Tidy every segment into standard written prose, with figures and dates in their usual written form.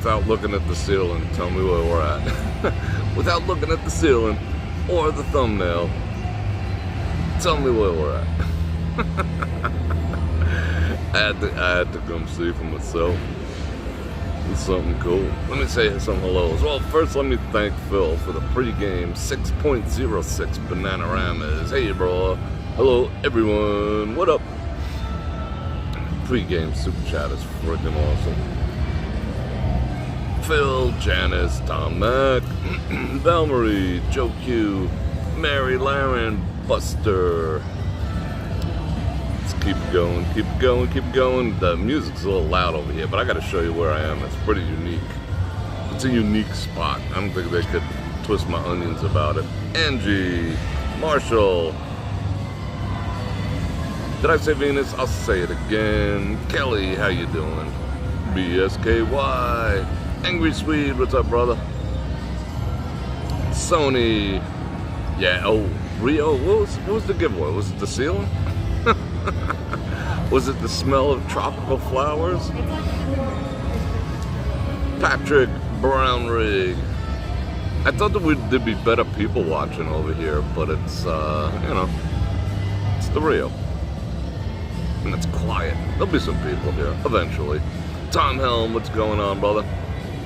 without looking at the ceiling. Tell me where we're at. Without looking at the ceiling or the thumbnail, tell me where we're at. I had to come see for myself. It's something cool. Let me say some hellos. Well, first let me thank Phil for the pregame 6.06 Bananaramas. Hey, bro. Hello, everyone. What up? Pre-game super chat is freaking awesome. Phil, Janice, Tom Mack, Valmarie, Joe Q, Mary Laren, Buster. Let's keep going, keep going, keep going. The music's a little loud over here, but I gotta show you where I am. It's pretty unique. It's a unique spot. I don't think they could twist my onions about it. Angie, Marshall. Did I say Venus? I'll say it again. Kelly, how you doing? BSKY. Angry Swede, what's up, brother? Sony. Yeah, oh, Rio, what was the giveaway? Was it the ceiling? Was it the smell of tropical flowers? Patrick Brown Rig. I thought there'd be better people watching over here, but it's, you know, it's the Rio. And it's quiet. There'll be some people here eventually. Tom Helm, what's going on, brother?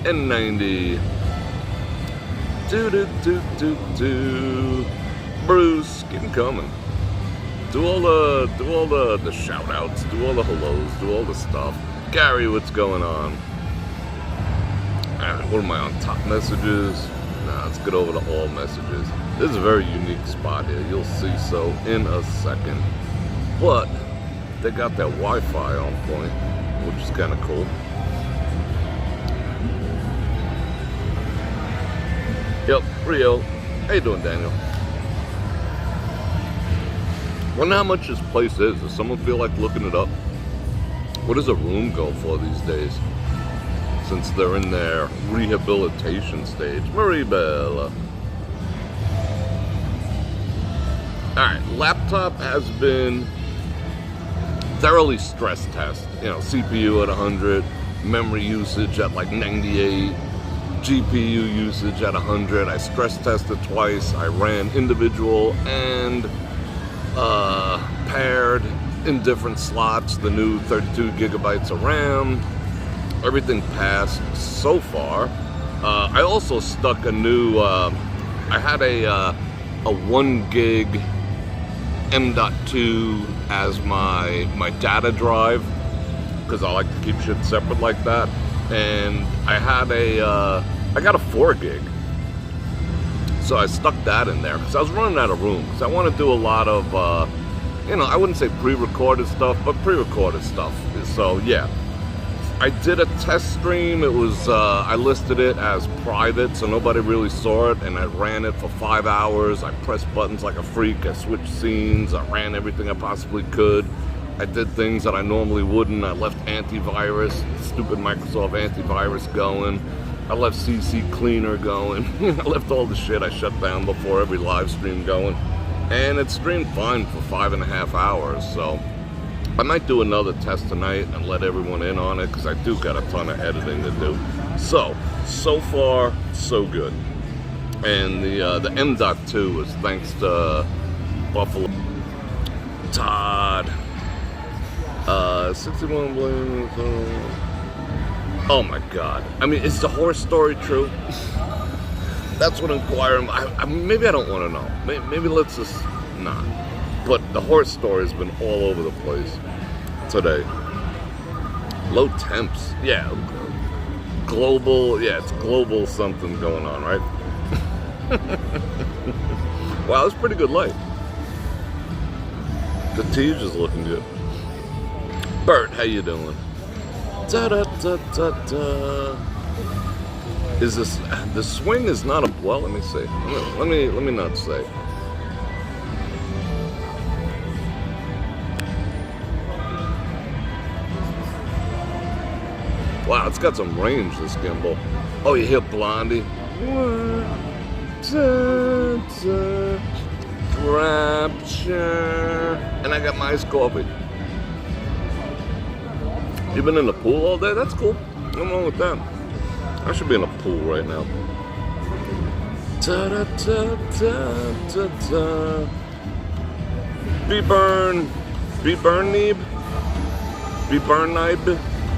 N90. Do. Bruce, keep them coming. Do all the shout outs, do all the hellos, do all the stuff. Gary, what's going on? What am I on? Top messages? Nah, let's get over to all messages. This is a very unique spot here. You'll see so in a second. But they got that Wi-Fi on point, which is kind of cool. Yep, Rio. How you doing, Daniel? Wonder how much this place is. Does someone feel like looking it up? What does a room go for these days? Since they're in their rehabilitation stage. Marie Bella. Alright, laptop has been thoroughly stress test. You know, CPU at 100, memory usage at like 98, GPU usage at 100. I stress tested twice. I ran individual and paired in different slots, the new 32 gigabytes of RAM. Everything passed so far. I also stuck a new, I had a 1 gig M.2 as my data drive, because I like to keep shit separate like that. And I had I got a 4 gig. So I stuck that in there because I was running out of room. Because I want to do a lot of, you know, I wouldn't say pre-recorded stuff, but pre-recorded stuff. So yeah, I did a test stream. It was, I listed it as private, so nobody really saw it. And I ran it for 5 hours. I pressed buttons like a freak. I switched scenes. I ran everything I possibly could. I did things that I normally wouldn't. I left antivirus, stupid Microsoft antivirus going. I left CC Cleaner going. I left all the shit I shut down before every live stream going. And it streamed fine for 5.5 hours. So I might do another test tonight and let everyone in on it, because I do got a ton of editing to do. So far, so good. And the M.2 is thanks to Buffalo. Todd. 61 Bling. Oh my God. I mean, is the horse story true? That's what inquiring. Maybe I don't want to know. Maybe let's just not. But the horse story has been all over the place today. Low temps. Yeah. Global. Yeah, it's global something going on, right? Wow, it's pretty good light. The tea's is looking good. Bert, how you doing? Da da da da da. Is this the swing? Is not a well? Let me see. Let me not say. Wow, it's got some range, this gimbal. Oh, you hear Blondie? Rapture. And I got my iced coffee. You been in the pool all day? That's cool. Nothing wrong with that. I should be in a pool right now. Ta da ta ta ta ta. Be burn Neeb. Be burn Neeb.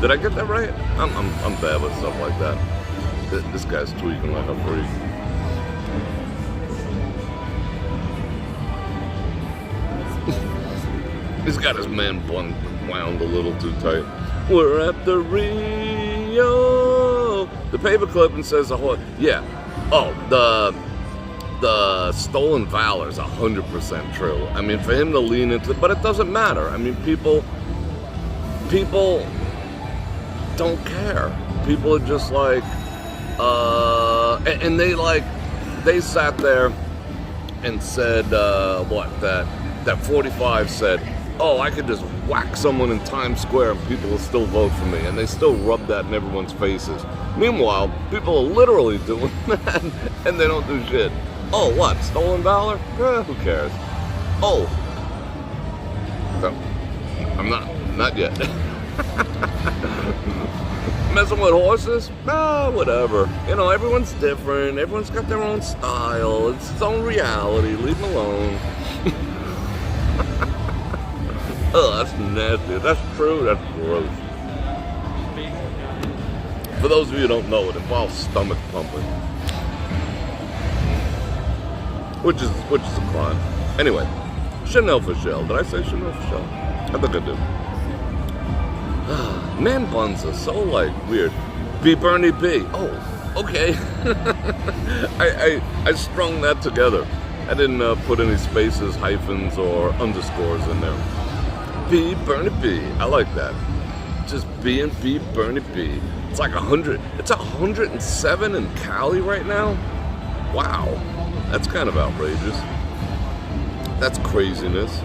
Did I get that right? I'm bad with stuff like that. This guy's tweaking like a freak. He's got his man bun wound a little too tight. We're at the Rio. The paperclip and says a whole, yeah. Oh, the stolen valor is 100% true. I mean, for him to lean into it, but it doesn't matter. I mean, people don't care. People are just like, and they sat there and said, that 45 said, oh, I could just whack someone in Times Square and people will still vote for me. And they still rub that in everyone's faces. Meanwhile, people are literally doing that and they don't do shit. Oh, what? Stolen valor? Who cares? Oh. No, I'm not yet. Messing with horses? Whatever. You know, everyone's different. Everyone's got their own style. It's its own reality. Leave them alone. Oh, that's nasty. That's true. That's gross. For those of you who don't know, it involves stomach pumping, which is a crime. Anyway, Chanel for Shell. Did I say Chanel for Shell? I think I did. Man buns are so like weird. B Bernie B. Oh, okay. I strung that together. I didn't put any spaces, hyphens, or underscores in there. B Bernie B. I like that. Just B and B Bernie B. It's like 100. It's 107 in Cali right now. Wow, that's kind of outrageous. That's craziness.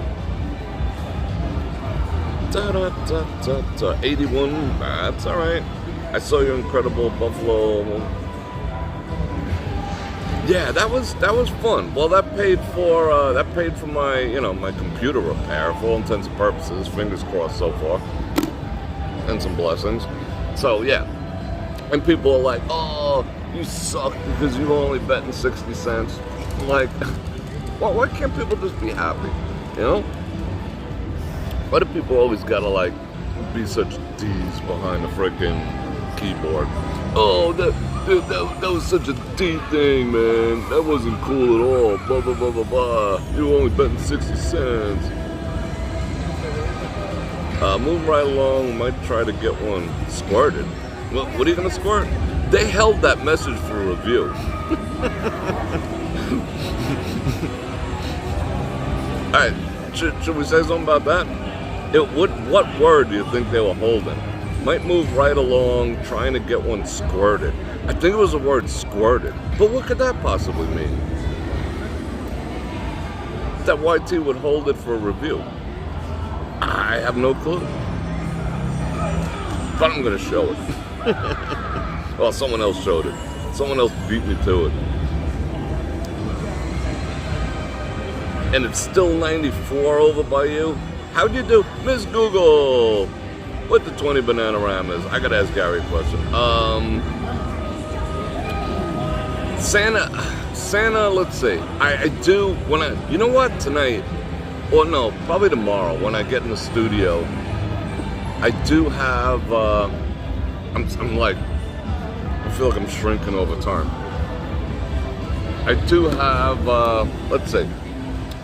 81. That's all right. I saw your incredible Buffalo. Yeah, that was fun. Well, that paid for my my computer repair for all intents and purposes. Fingers crossed so far, and some blessings. So yeah, and people are like, "Oh, you suck because you only betting 60 cents." Like, well, why can't people just be happy? You know? Why do people always gotta like be such D's behind the freaking keyboard? Oh, that was such a D thing, man. That wasn't cool at all. Blah, blah, blah, blah, blah. You were only betting 60 cents. Moving right along, might try to get one squirted. Well, what are you going to squirt? They held that message for review. All right, should we say something about that? What word do you think they were holding? Might move right along, trying to get one squirted. I think it was the word squirted. But what could that possibly mean? That YT would hold it for a review. I have no clue. But I'm going to show it. Well, someone else showed it. Someone else beat me to it. And it's still 94 over by you? How'd you do? Miss Google! With the 20 Bananagramas. I gotta ask Gary a question. Santa, let's see. I do, you know what, tonight, or no, probably tomorrow, when I get in the studio, I do have, I'm like, I feel like I'm shrinking over time. I do have, let's see.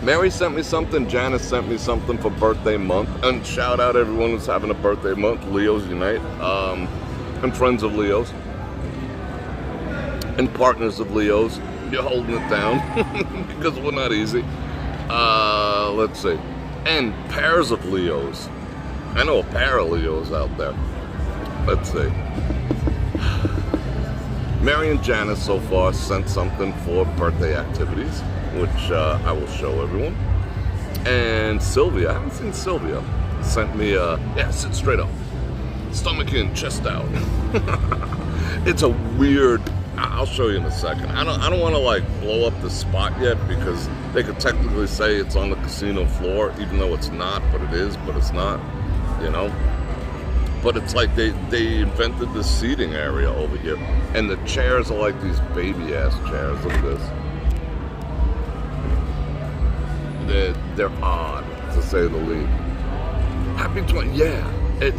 Mary sent me something, Janice sent me something for birthday month, and shout out everyone who's having a birthday month, Leos Unite, and friends of Leos, and partners of Leos. You're holding it down, because we're not easy. Let's see, and pairs of Leos. I know a pair of Leos out there. Let's see. Mary and Janice so far sent something for birthday activities, which I will show everyone. And Sylvia, I haven't seen Sylvia, sent me sit straight up. Stomach in, chest out. It's a weird, I'll show you in a second. I don't want to like blow up the spot yet because they could technically say it's on the casino floor, even though it's not, but it is, but it's not, you know. But it's like they invented the seating area over here. And the chairs are like these baby ass chairs. Look at this. They're odd, to say the least. Happy 20, yeah.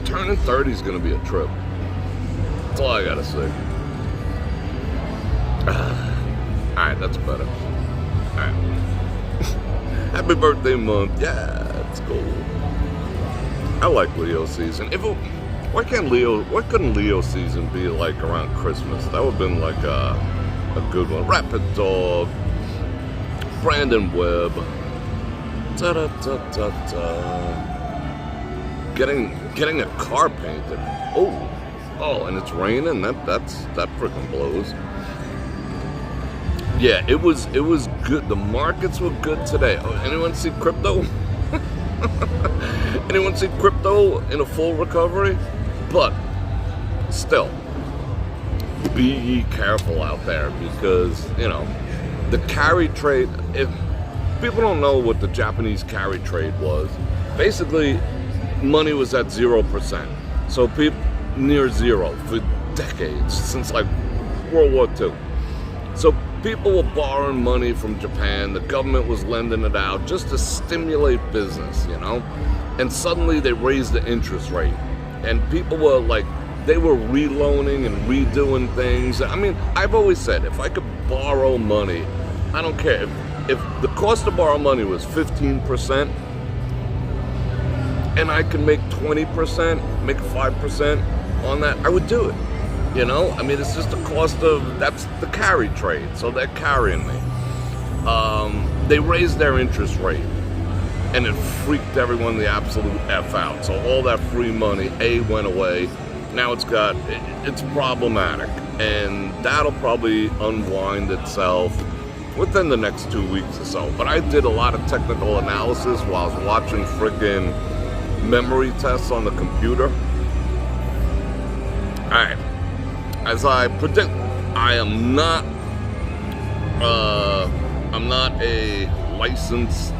Turning 30 is gonna be a trip. That's all I gotta say. Alright, that's better. Alright. Happy birthday month. Yeah, it's cool. I like Leo season. Why couldn't Leo season be like around Christmas? That would have been like a good one. Rapid Dog, Brandon Webb. Getting a car painted. Oh, and it's raining. That freaking blows. Yeah, it was good. The markets were good today. Oh, anyone see crypto? Anyone see crypto in a full recovery? But still, be careful out there because, you know, the carry trade, if people don't know what the Japanese carry trade was, basically money was at 0%. So people near zero for decades, since like World War II. So people were borrowing money from Japan. The government was lending it out just to stimulate business, you know? And suddenly they raised the interest rate. And people were like, they were reloaning and redoing things. I mean, I've always said, if I could borrow money, I don't care. If the cost to borrow money was 15%, and I can make 20%, make 5% on that, I would do it. You know, I mean, it's just the cost of, that's the carry trade. So they're carrying me. They raised their interest rate and it freaked everyone the absolute F out. So all that free money, went away. Now it's problematic. And that'll probably unwind itself within the next 2 weeks or so. But I did a lot of technical analysis while I was watching freaking memory tests on the computer. All right. As I predict, I'm not a licensed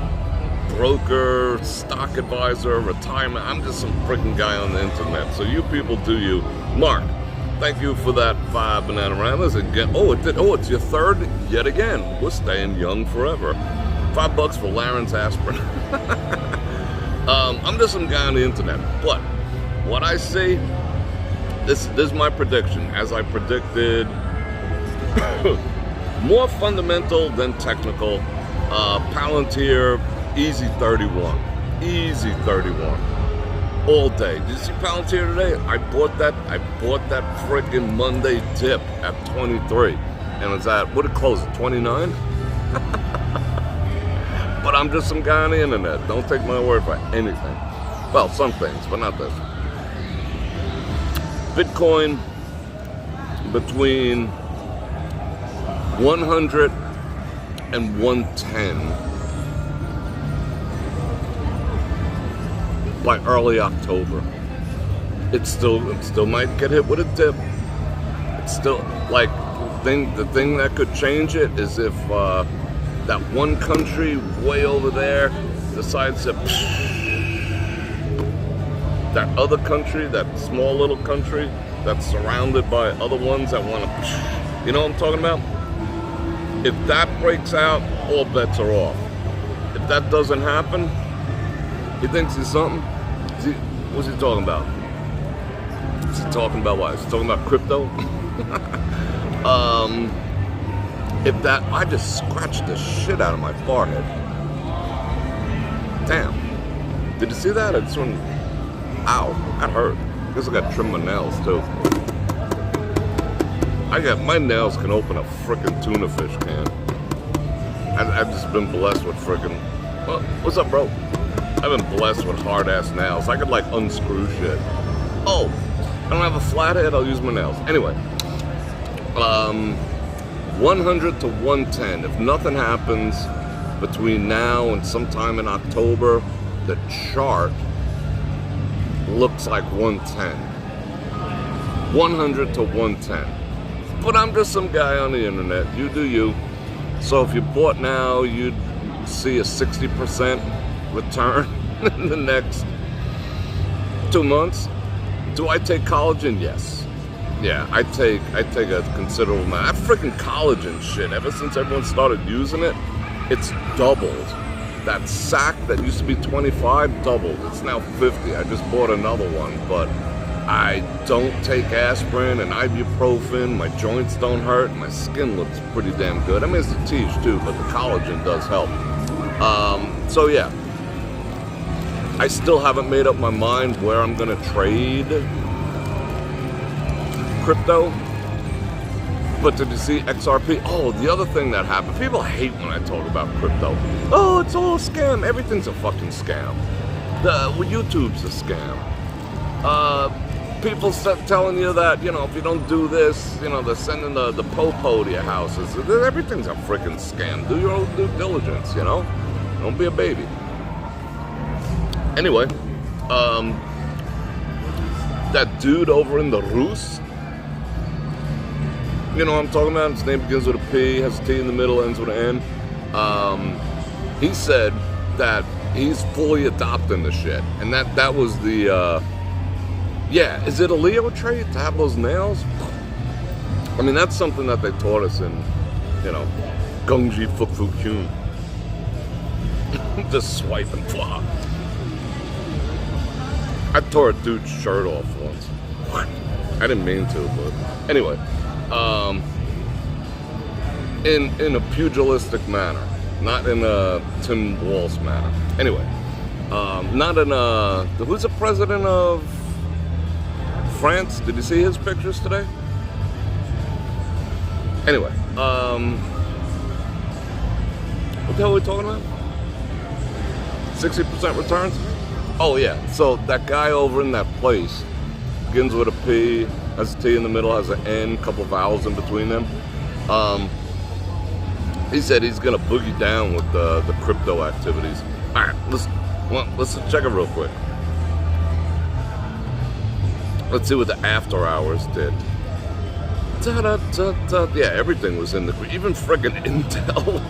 broker, stock advisor, retirement. I'm just some freaking guy on the internet. So you people do you. Mark, thank you for that 5 Bananagramas again. It's your third yet again. We're staying young forever. $5 for Laren's aspirin. I'm just some guy on the internet. But what I see, this is my prediction. As I predicted, more fundamental than technical. Palantir, easy 31. Easy 31. All day. Did you see Palantir today? I bought that freaking Monday dip at 23. And it's at, what it closed at 29? But I'm just some guy on the internet. Don't take my word for anything. Well, some things, but not this. Bitcoin between 100 and 110 by early October. It still might get hit with a dip. It's still like the thing that could change it is if that one country way over there decides to that other country, that small little country that's surrounded by other ones that want to, you know what I'm talking about? If that breaks out, all bets are off. If that doesn't happen, he thinks he's something. What's he talking about? Is he talking about what? Is he talking about crypto? If that, I just scratched the shit out of my forehead. Damn. Did you see that? I just went, ow, that hurt. I guess I got to trim my nails too. My nails can open a frickin' tuna fish can. I've just been blessed with frickin', what's up, bro? I've been blessed with hard ass nails. I could like unscrew shit. Oh, I don't have a flathead, I'll use my nails. Anyway, 100 to 110. If nothing happens between now and sometime in October, the chart looks like 110. 100 to 110. But I'm just some guy on the internet. You do you. So if you bought now, you'd see a 60% return in the next 2 months. Do I take collagen? Yes. Yeah, I take a considerable amount. I freaking collagen shit. Ever since everyone started using it, it's doubled. That sack that used to be 25 doubled. It's now 50. I just bought another one, but I don't take aspirin and ibuprofen. My joints don't hurt. My skin looks pretty damn good. I mean, it's the teach too, but the collagen does help. So yeah, I still haven't made up my mind where I'm gonna trade crypto. But did you see XRP? Oh, the other thing that happened, people hate when I talk about crypto. Oh, it's all a scam. Everything's a fucking scam. YouTube's a scam. People start telling you that, you know, if you don't do this, you know, they're sending the popo to your houses. Everything's a freaking scam. Do your own due diligence, you know? Don't be a baby. Anyway, that dude over in the Rus, you know what I'm talking about? His name begins with a P, has a T in the middle, ends with an N. He said that he's fully adopting the shit. And that was the, yeah, is it a Leo trait to have those nails? I mean, that's something that they taught us in, you know, Gongji Fukfu Kyun. Just swipe and flop. I tore a dude's shirt off once. What? I didn't mean to, but anyway. In a pugilistic manner, not in a Tim Walsh manner. Anyway, not in a, who's the president of France? Did you see his pictures today? Anyway, what the hell are we talking about? 60% returns? Oh yeah, so that guy over in that place begins with a P, has a T in the middle, has an N, couple vowels in between them. He said he's gonna boogie down with the crypto activities. All right, let's check it real quick. Let's see what the after hours did. Yeah, everything was in the green. Even friggin' Intel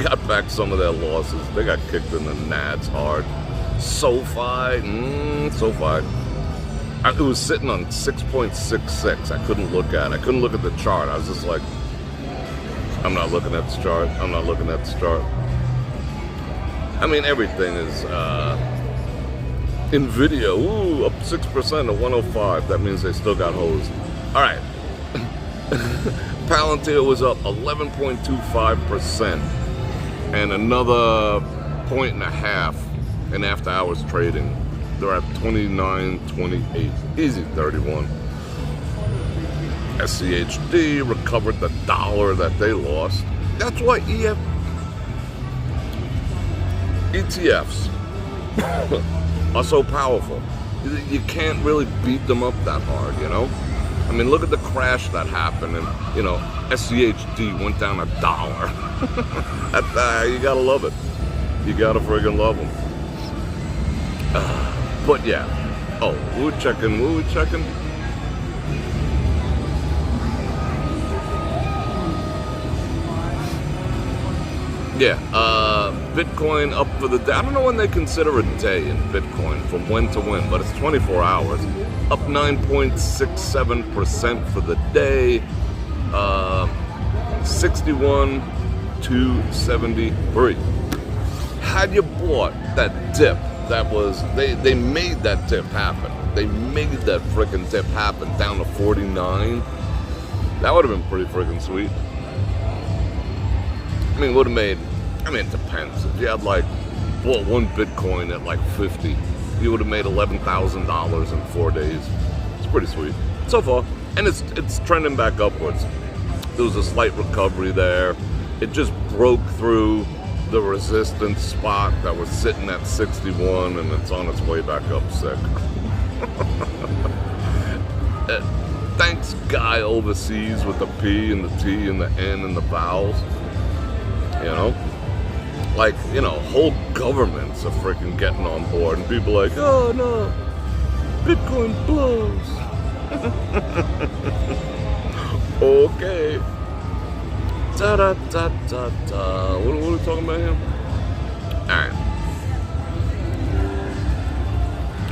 got back some of their losses. They got kicked in the nads hard. SoFi. It was sitting on 6.66. I couldn't look at it. I couldn't look at the chart. I was just like, I'm not looking at the chart. I'm not looking at the chart. I mean, everything is, NVIDIA, ooh, up 6% to 105. That means they still got hosed. All right. Palantir was up 11.25% and another 1.5 in after hours trading. They're at 29.28, easy 31. SCHD recovered the dollar that they lost. That's why ETFs are so powerful. You can't really beat them up that hard, you know? I mean, look at the crash that happened, and, you know, SCHD went down $1. You gotta love it. You gotta friggin' love them. But yeah. Oh, we were checking. Yeah, Bitcoin up for the day. I don't know when they consider a day in Bitcoin, from when to when, but it's 24 hours. Up 9.67% for the day. 61,273. Had you bought that dip, that was, they made that dip happen. They made that freaking dip happen down to 49. That would have been pretty freaking sweet. I mean, would have made, I mean, it depends. If you had like, bought one Bitcoin at like 50, you would have made $11,000 in 4 days. It's pretty sweet so far, and it's trending back upwards. There was a slight recovery there. It just broke through the resistance spot that was sitting at 61, and it's on its way back up sick. Thanks, guy overseas with the P and the T and the N and the vowels. You know, like, you know, whole governments are freaking getting on board, and people are like, oh no, Bitcoin blows. Okay. What are we talking about here? Alright.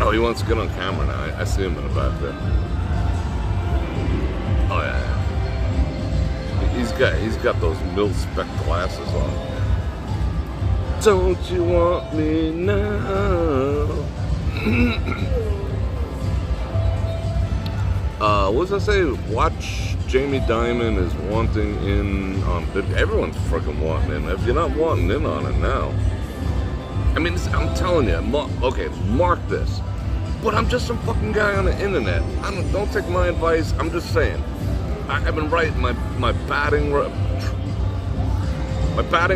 Oh, he wants to get on camera now. I see him in the back there. Oh yeah. He's got those mil-spec glasses on. Don't you want me now? What does I say? Watch Jamie Dimon is wanting in on. Everyone's freaking wanting in. If you're not wanting in on it now, I mean, I'm telling you. Okay, mark this. But I'm just some fucking guy on the internet. Don't take my advice. I'm just saying. I've been right. My batting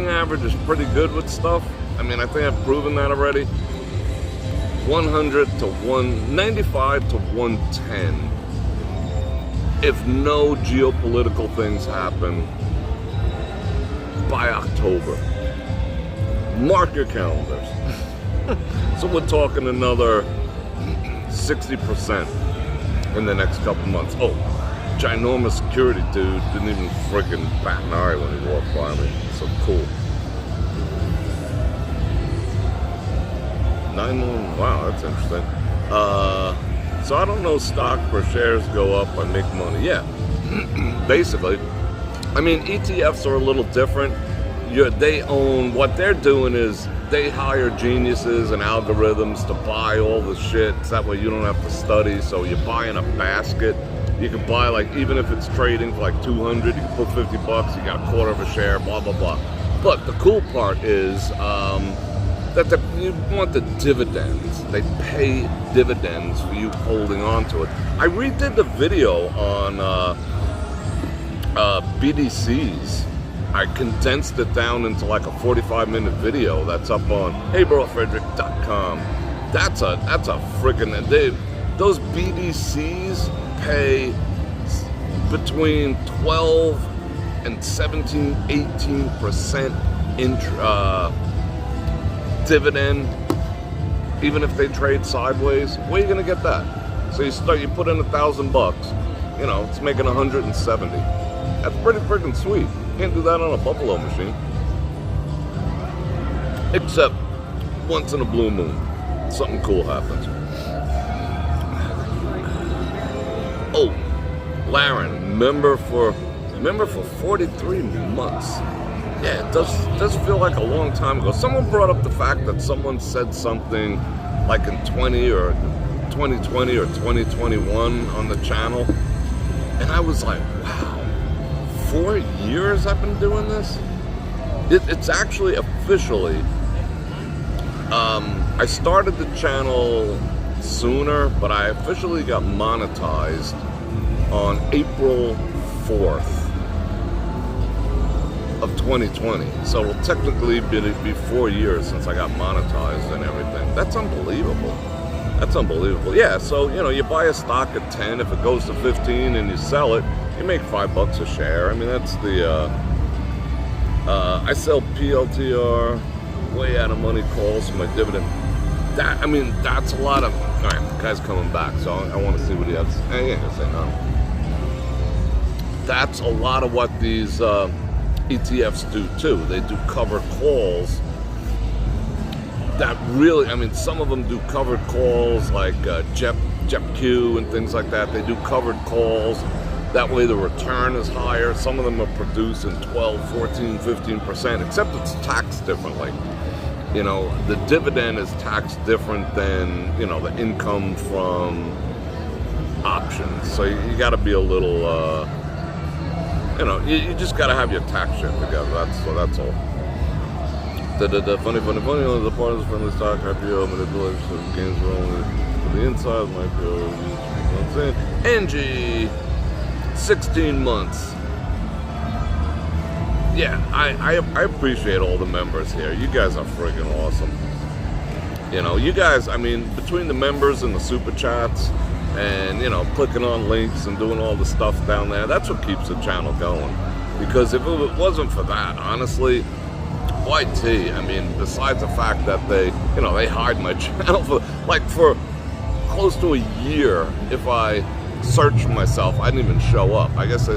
average is pretty good with stuff. I mean, I think I've proven that already. 100 to 195 to 110. If no geopolitical things happen by October. Mark your calendars. So we're talking another 60% in the next couple months. Oh, ginormous security dude didn't even freaking bat an eye when he walked by me. So cool. 9 million. Wow, that's interesting. So I don't know, stock per shares go up, I make money. Yeah, basically. I mean, ETFs are a little different. They own, what they're doing is they hire geniuses and algorithms to buy all the shit. So that way you don't have to study. So you buy in a basket. You can buy, like, even if it's trading for like 200, you can put $50, you got a quarter of a share, blah, blah, blah. But the cool part is that you want the dividends. They pay dividends for you holding on to it. I redid the video on BDCs. I condensed it down into like a 45-minute video that's up on brorfredrik.com. That's a freaking, those BDCs pay between 12 and 17, 18% dividend, even if they trade sideways. Where are you gonna get that? So you put in $1,000, you know, it's making 170. That's pretty freaking sweet. You can't do that on a Buffalo machine. Except once in a blue moon, something cool happens. Oh, Laren, member for 43 months. Yeah, it does feel like a long time ago. Someone brought up the fact that someone said something like in 2020 or 2021 on the channel, and I was like, wow, 4 years I've been doing this? It's actually officially, I started the channel sooner, but I officially got monetized on April 4th. Of 2020, so it'll technically be 4 years since I got monetized and everything. That's unbelievable. That's unbelievable. Yeah, so you know, you buy a stock at 10, if it goes to 15 and you sell it, you make $5 a share. I mean, that's the I sell PLTR, way out of money calls for my dividend. I mean, that's a lot of. All right, the guy's coming back, so I want to see what he has. He ain't gonna say no. That's a lot of what these ETFs do too. They do covered calls that really, I mean, some of them do covered calls like JEPQ and things like that. They do covered calls. That way the return is higher. Some of them are producing 12, 14, 15%, except it's taxed differently. You know, the dividend is taxed different than, you know, the income from options. So you got to be a little, you know, you just got to have your tax shit together. That's all. Funny, the partners from the stock IPO manipulation of gains were only for the inside my IPO. You know what I'm saying? Angie, 16 months. Yeah, I appreciate all the members here. You guys are freaking awesome. You know, you guys, I mean, between the members and the super chats, and, you know, clicking on links and doing all the stuff down there, that's what keeps the channel going. Because if it wasn't for that, honestly, YT, I mean, besides the fact that they hide my channel for close to a year. If I searched myself, I didn't even show up. I guess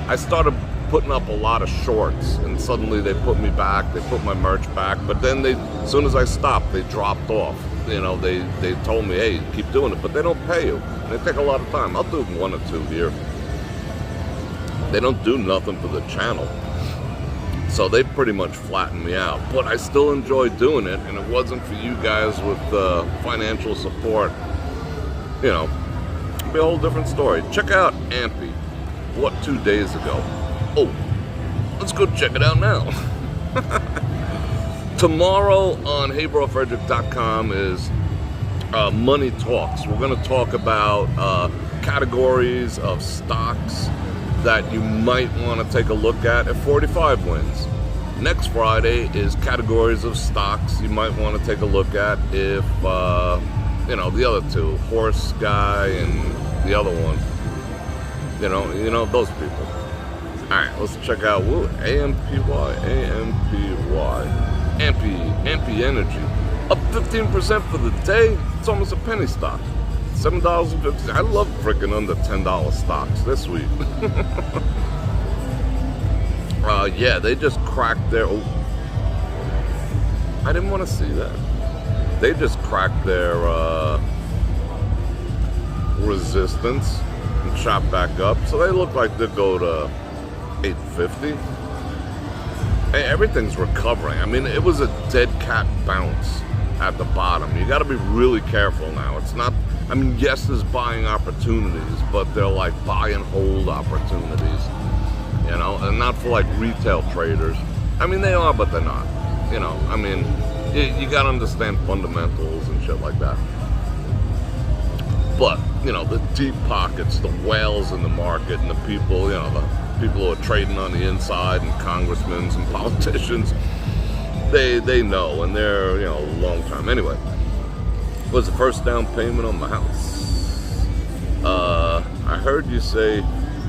I started putting up a lot of shorts, and suddenly they put me back, they put my merch back, but then as soon as I stopped, they dropped off. you know, they told me, hey, keep doing it, but they don't pay you. And they take a lot of time. I'll do 1 or 2 here. They don't do nothing for the channel. So they pretty much flattened me out. But I still enjoy doing it, and it wasn't for you guys with financial support, you know, it'd be a whole different story. Check out Ampy. What, 2 days ago? Oh, let's go check it out now. Tomorrow on heybrofredrik.com is Money Talks. We're going to talk about categories of stocks that you might want to take a look at 45 wins. Next Friday is categories of stocks you might want to take a look at if, you know, the other two, Horse Guy and the other one, you know those people. All right, let's check out AMPY. Ampy Energy, up 15% for the day. It's almost a penny stock. $7.50. I love freaking under $10 stocks this week. Yeah, they just cracked their. Oh, I didn't want to see that. They just cracked their resistance and shot back up. So they look like they'll go to 850. Hey, everything's recovering. I mean, it was a dead cat bounce at the bottom. You got to be really careful now. It's not, I mean, yes, there's buying opportunities, but they're like buy and hold opportunities, you know, and not for like retail traders. I mean, they are, but they're not, you know. I mean, you got to understand fundamentals and shit like that. But, you know, the deep pockets, the whales in the market, and the people, you know, the people who are trading on the inside, and congressmen and politicians, they know, and they're, you know, a long time. Anyway, was the first down payment on my house? I heard you say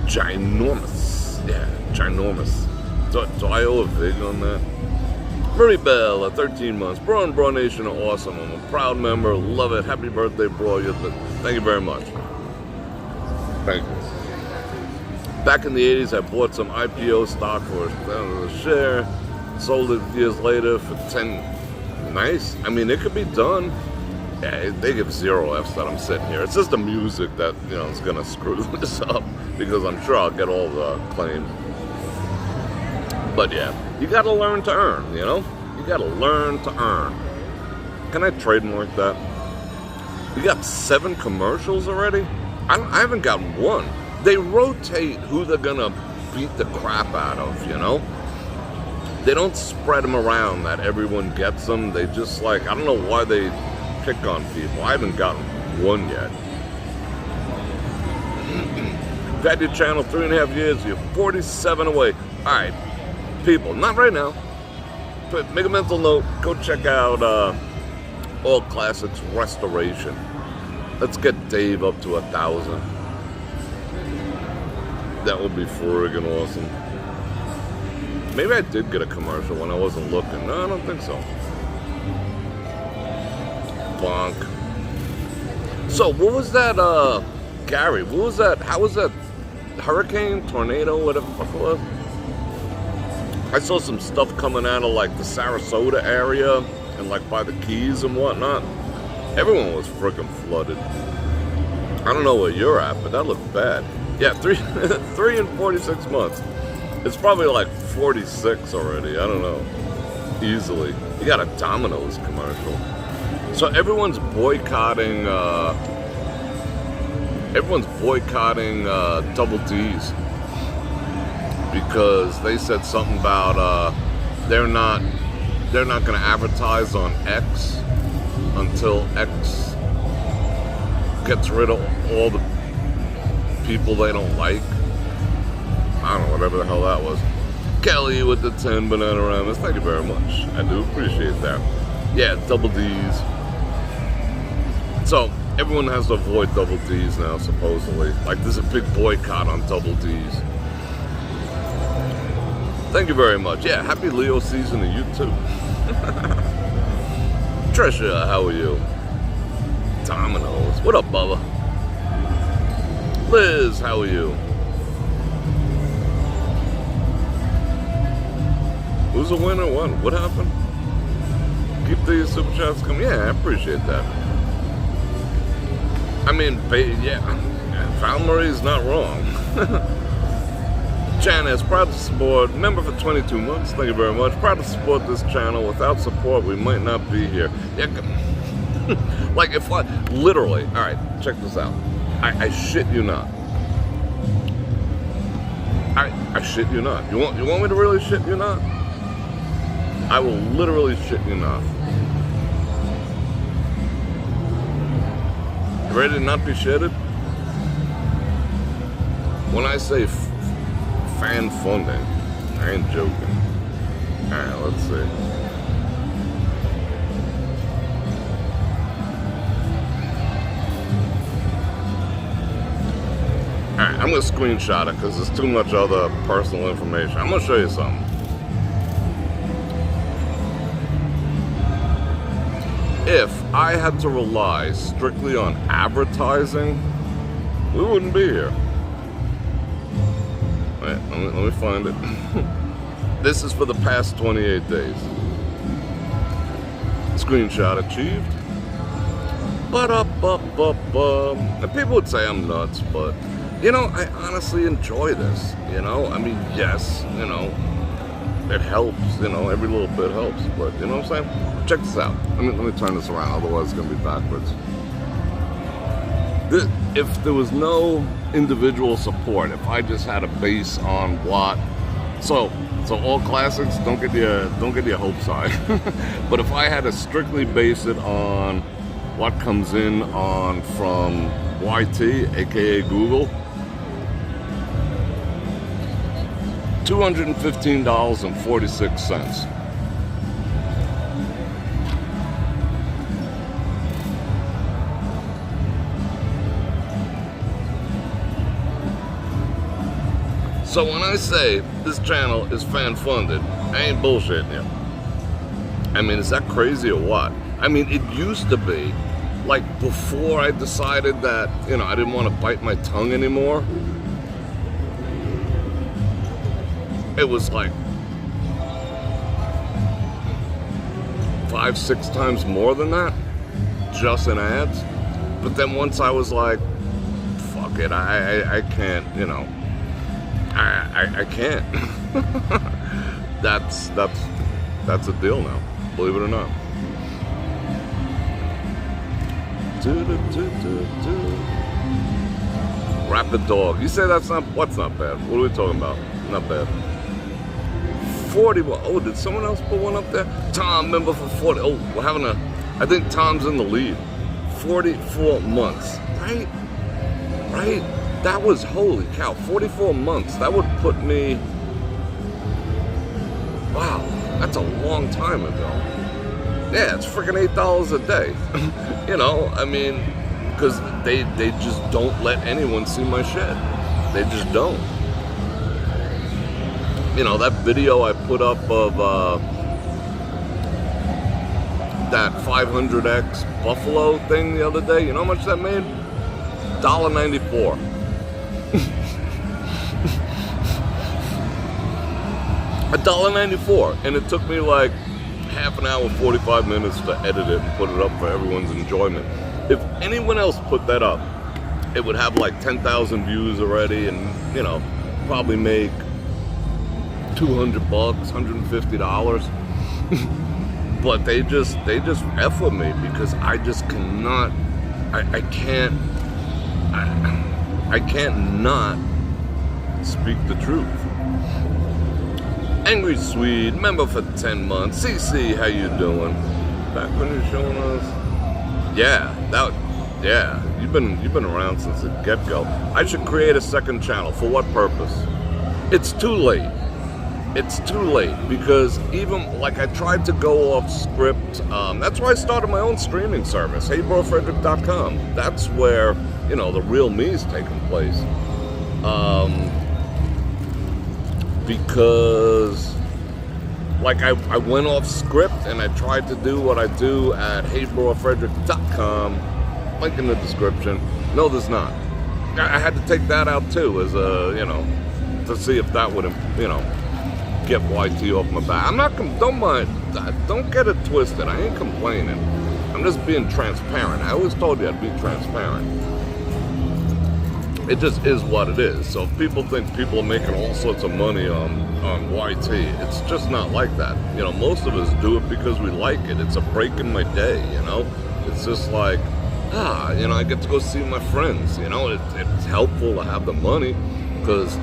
ginormous. Yeah, ginormous. Do I owe a vig on that? Marie Bell at 13 months. Bro and Bro Nation are awesome. I'm a proud member. Love it. Happy birthday, bro. Thank you very much. Thank you. Back in the 80s, I bought some IPO stock for a share. Sold it years later for 10. Nice. I mean, it could be done. Yeah, they give 0 Fs that I'm sitting here. It's just the music that, you know, is going to screw this up, because I'm sure I'll get all the claims. But yeah, you got to learn to earn, you know? You got to learn to earn. Can I trademark that? We got 7 commercials already? I haven't gotten one. They rotate who they're going to beat the crap out of, you know? They don't spread them around that everyone gets them. They just like, I don't know why they pick on people. I haven't gotten one yet. You've had your channel 3.5 years. You're 47 away. All right, people, not right now. But make a mental note. Go check out All Classics Restoration. Let's get Dave up to 1,000. That would be friggin' awesome. Maybe I did get a commercial when I wasn't looking. No, I don't think so. Bonk. So, what was that, Gary, what was that, how was that hurricane, tornado, whatever the fuck it was? I saw some stuff coming out of, like, the Sarasota area and, like, by the Keys and whatnot. Everyone was freaking flooded. I don't know where you're at, but that looked bad. Yeah, 3 and 46 months. It's probably like 46 already. I don't know. Easily. You got a Domino's commercial. So everyone's boycotting. Double D's because they said something about they're not going to advertise on X until X gets rid of all the people they don't like. I don't know, whatever the hell that was. Kelly with the 10 Bananaramas. Thank you very much. I do appreciate that. Yeah, double D's. So, everyone has to avoid double D's now, supposedly. Like, there's a big boycott on double D's. Thank you very much. Yeah, happy Leo season to you, too. Trisha, how are you? Domino's. What up, Bubba? Liz, how are you? Who's a winner? What happened? keep these super chats coming. Yeah, I appreciate that. I mean, yeah, Val Murray's not wrong. Janice, proud to support, member for 22 months, thank you very much. Proud to support this channel. Without support, we might not be here. Yeah, like if I, literally, all right, check this out. I shit you not. I shit you not. You want me to really shit you not? I will literally shit you not. You ready to not be shitted? When I say fan funding, I ain't joking. Alright, let's see. Alright, I'm gonna screenshot it because there's too much other personal information. I'm gonna show you something. If I had to rely strictly on advertising, we wouldn't be here. Wait, let me find it. This is for the past 28 days. Screenshot achieved. And people would say I'm nuts, but you know, I honestly enjoy this. You know, I mean, yes, you know, it helps. You know, every little bit helps. But you know what I'm saying? Check this out. Let me turn this around. Otherwise, it's gonna be backwards. If there was no individual support, if I just had a base on what, so all classics, don't get your hopes high. But if I had to strictly base it on what comes in on from YT, aka Google, $215.46. So when I say this channel is fan funded, I ain't bullshitting you. I mean, is that crazy or what? I mean, it used to be, like before I decided that, you know, I didn't want to bite my tongue anymore, it was like 5-6 times more than that, just in ads. But then once I was like, fuck it, I can't, you know, I can't. That's a deal now, believe it or not. Rapid dog. You say that's not, what's not bad? What are we talking about? Not bad. 40, oh, did someone else put one up there? Tom, member for 40. Oh, we're having a, I think Tom's in the lead. 44 months, right? Right? That was, holy cow, 44 months. That would put me, wow, that's a long time ago. Yeah, it's freaking $8 a day. You know, I mean, because they just don't let anyone see my shit. They just don't. You know, that video I put up of that 500X Buffalo thing the other day, you know how much that made? $1.94. $1.94, and it took me like half an hour, 45 minutes to edit it and put it up for everyone's enjoyment. If anyone else put that up, it would have like 10,000 views already, and you know, probably make $200, $150. But they just F with me because I just cannot, I can't not speak the truth. Angry Swede, member for 10 months. CC, how you doing? Back when you're showing us. Yeah, you've been around since the get-go. I should create a second channel. For what purpose? It's too late. It's too late because even like I tried to go off script. That's why I started my own streaming service, brorfredrik.com. That's where, you know, the real me is taking place. Because like I went off script and I tried to do what I do at brorfredrik.com, link in the description. No, there's not. I had to take that out too as a, you know, to see if that would, you know, get YT off my back. I'm not, don't get it twisted. I ain't complaining. I'm just being transparent. I always told you I'd be transparent. It just is what it is. So if people think people are making all sorts of money on YT, it's just not like that. You know, most of us do it because we like it. It's a break in my day, you know? It's just like, you know, I get to go see my friends, you know? It's helpful to have the money because,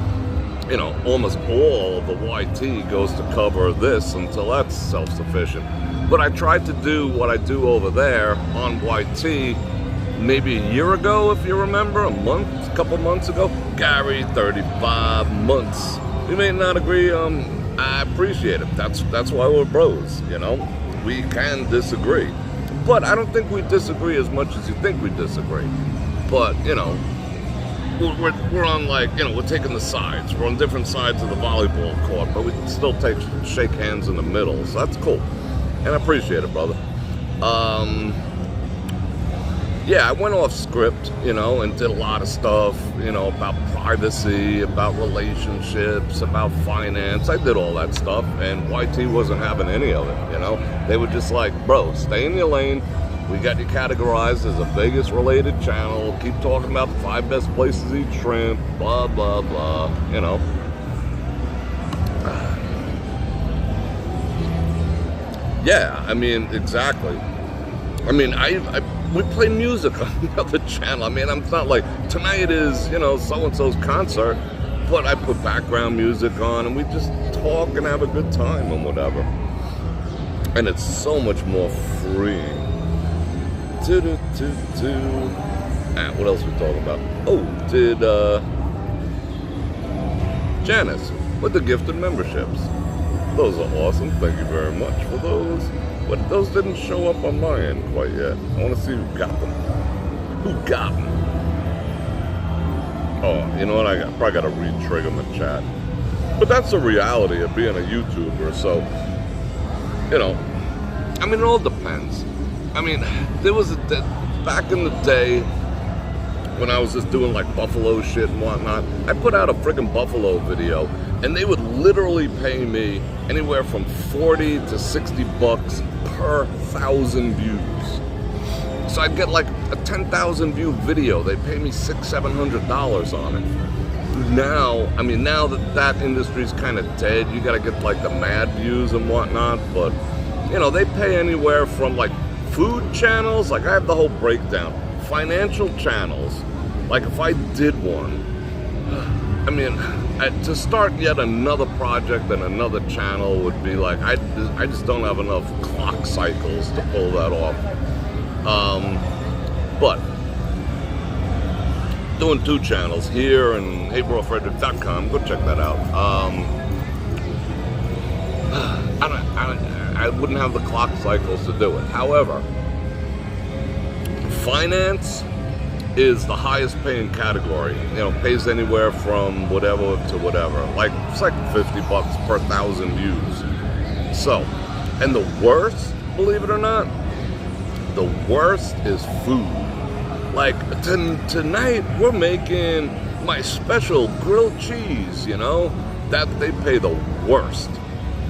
you know, almost all of the YT goes to cover this until that's self-sufficient. But I tried to do what I do over there on YT maybe a year ago, if you remember, a couple months ago. Gary, 35 months. You may not agree, I appreciate it. That's why we're bros, you know? We can disagree. But I don't think we disagree as much as you think we disagree. But, you know, we're on, like, you know, we're taking the sides. We're on different sides of the volleyball court, but we still shake hands in the middle. So that's cool. And I appreciate it, brother. Yeah, I went off script, you know, and did a lot of stuff, you know, about privacy, about relationships, about finance. I did all that stuff, and YT wasn't having any of it, you know. They were just like, bro, stay in your lane. We got you categorized as a Vegas-related channel. Keep talking about the 5 best places to eat shrimp, blah, blah, blah, you know. Yeah, I mean, exactly. I mean, we play music on the other channel. I mean, it's not like tonight is, you know, so-and-so's concert, but I put background music on and we just talk and have a good time and whatever. And it's so much more freeing. What else we talking about? Oh, did Janice with the gifted memberships. Those are awesome. Thank you very much for those. But those didn't show up on my end quite yet. I want to see who got them. Who got them? Oh, you know what? I probably got to re-trigger my chat. But that's the reality of being a YouTuber. So, you know, I mean, it all depends. I mean, there was back in the day when I was just doing like Buffalo shit and whatnot, I put out a friggin' Buffalo video and they would literally pay me anywhere from 40 to 60 bucks per 1,000 views. So I'd get like a 10,000 view video. They pay me $600-700 on it. Now, I mean, now that industry's kind of dead, you gotta get like the mad views and whatnot, but you know, they pay anywhere from like food channels, like I have the whole breakdown. Financial channels, like if I did one, I mean, to start yet another project and another channel would be like, I just don't have enough clock cycles to pull that off. But doing 2 channels here and brorfredrik.com, go check that out. I wouldn't have the clock cycles to do it. However, finance is the highest paying category. You know, pays anywhere from whatever to whatever. Like, it's like 50 bucks per 1,000 views. So, and the worst, believe it or not, the worst is food. Like, tonight we're making my special grilled cheese, you know? That they pay the worst.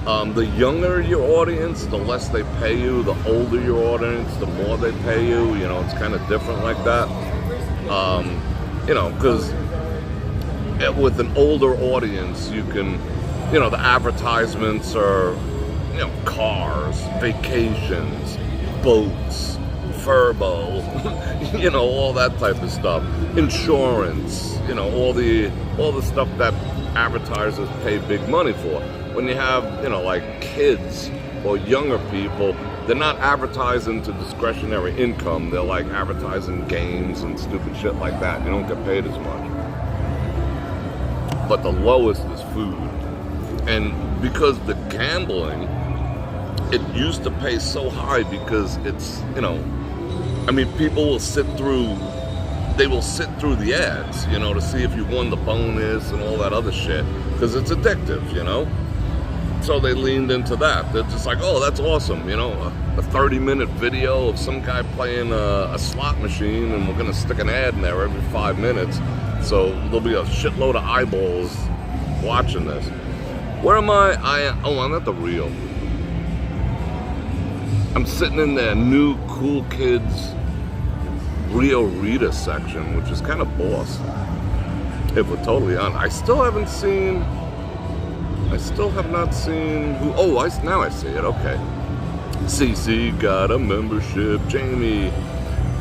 The younger your audience, the less they pay you. The older your audience, the more they pay you. You know, it's kind of different like that. You know, because with an older audience, you can, you know, the advertisements are, you know, cars, vacations, boats, Furbo, you know, all that type of stuff. Insurance, you know, all the stuff that advertisers pay big money for. When you have, you know, like kids or younger people, they're not advertising to discretionary income. They're like advertising games and stupid shit like that. You don't get paid as much. But the lowest is food. And because the gambling, it used to pay so high because it's, you know, I mean, people will sit through the ads, you know, to see if you won the bonus and all that other shit, because it's addictive, you know? So they leaned into that. They're just like, oh, that's awesome, you know, a 30-minute video of some guy playing a slot machine, and we're going to stick an ad in there every 5 minutes, so there'll be a shitload of eyeballs watching this. Where am I? Oh, I'm at the Rio. I'm sitting in their new cool kids Rio Rita section, which is kind of boss. If we're totally honest, I still have not seen who. Oh, now I see it. Okay. CC got a membership. Jamie,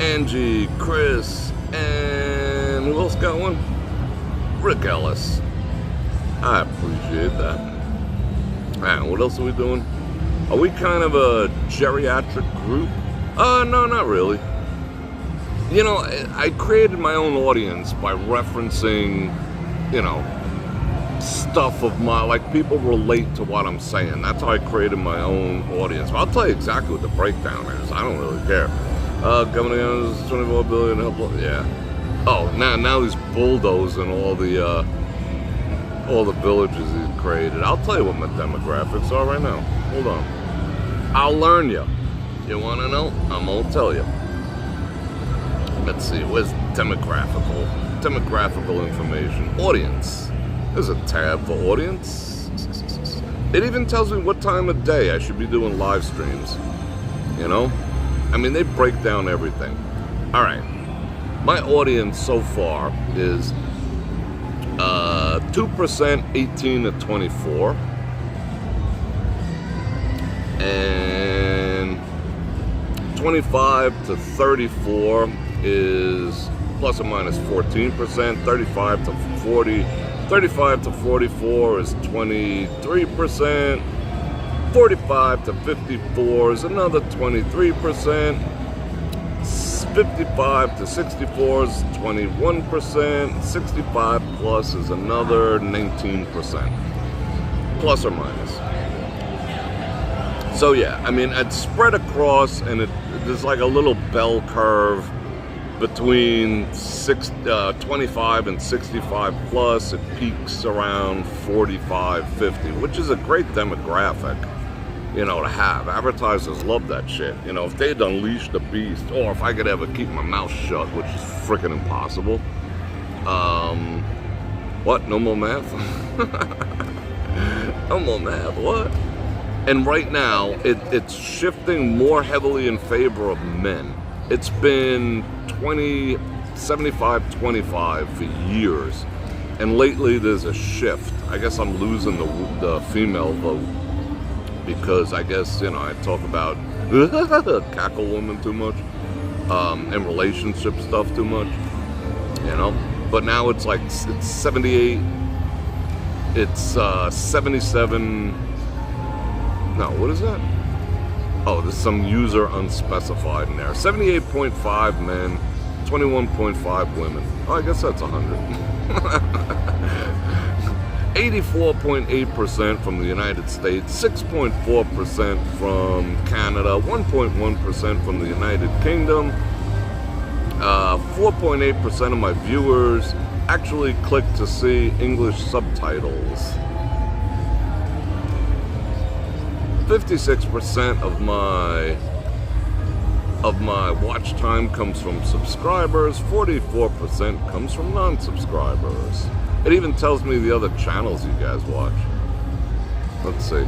Angie, Chris, and who else got one? Rick Ellis. I appreciate that. Alright, what else are we doing? Are we kind of a geriatric group? No, not really. You know, I created my own audience by referencing, you know, stuff of my, like, people relate to what I'm saying. That's how I created my own audience. But I'll tell you exactly what the breakdown is. I don't really care. Governor is 24 billion. Yeah. Oh, now he's bulldozing all the villages he's created. I'll tell you what my demographics are right now. Hold on. I'll learn you. You want to know? I'm gonna tell you. Let's see. Where's demographical information? Audience. There's a tab for audience. It even tells me what time of day I should be doing live streams. You know? I mean, they break down everything. All right. My audience so far is 2% 18 to 24. And 25 to 34 is plus or minus 14%. 35 to 44 is 23%. 45 to 54 is another 23%. 55 to 64 is 21%. 65 plus is another 19%. Plus or minus. So yeah, I mean, it's spread across, and there's like a little bell curve between 25 and 65 plus. It peaks around 45, 50, which is a great demographic, you know, to have. Advertisers love that shit. You know, if they'd unleash the beast, or if I could ever keep my mouth shut, which is freaking impossible. What? No more math? No more math, what? And right now, it's shifting more heavily in favor of men. It's been 75-25 for years. And lately there's a shift. I guess I'm losing the female vote. Because I guess, you know, I talk about cackle woman too much. And relationship stuff too much. You know? But now it's like, it's 78. It's 77. No, what is that? Oh, there's some user unspecified in there. 78.5 men, 21.5 women. Oh, I guess that's 100. 84.8% from the United States, 6.4% from Canada, 1.1% from the United Kingdom. 4.8% of my viewers actually click to see English subtitles. 56% of my watch time comes from subscribers, 44% comes from non-subscribers. It even tells me the other channels you guys watch. Let's see.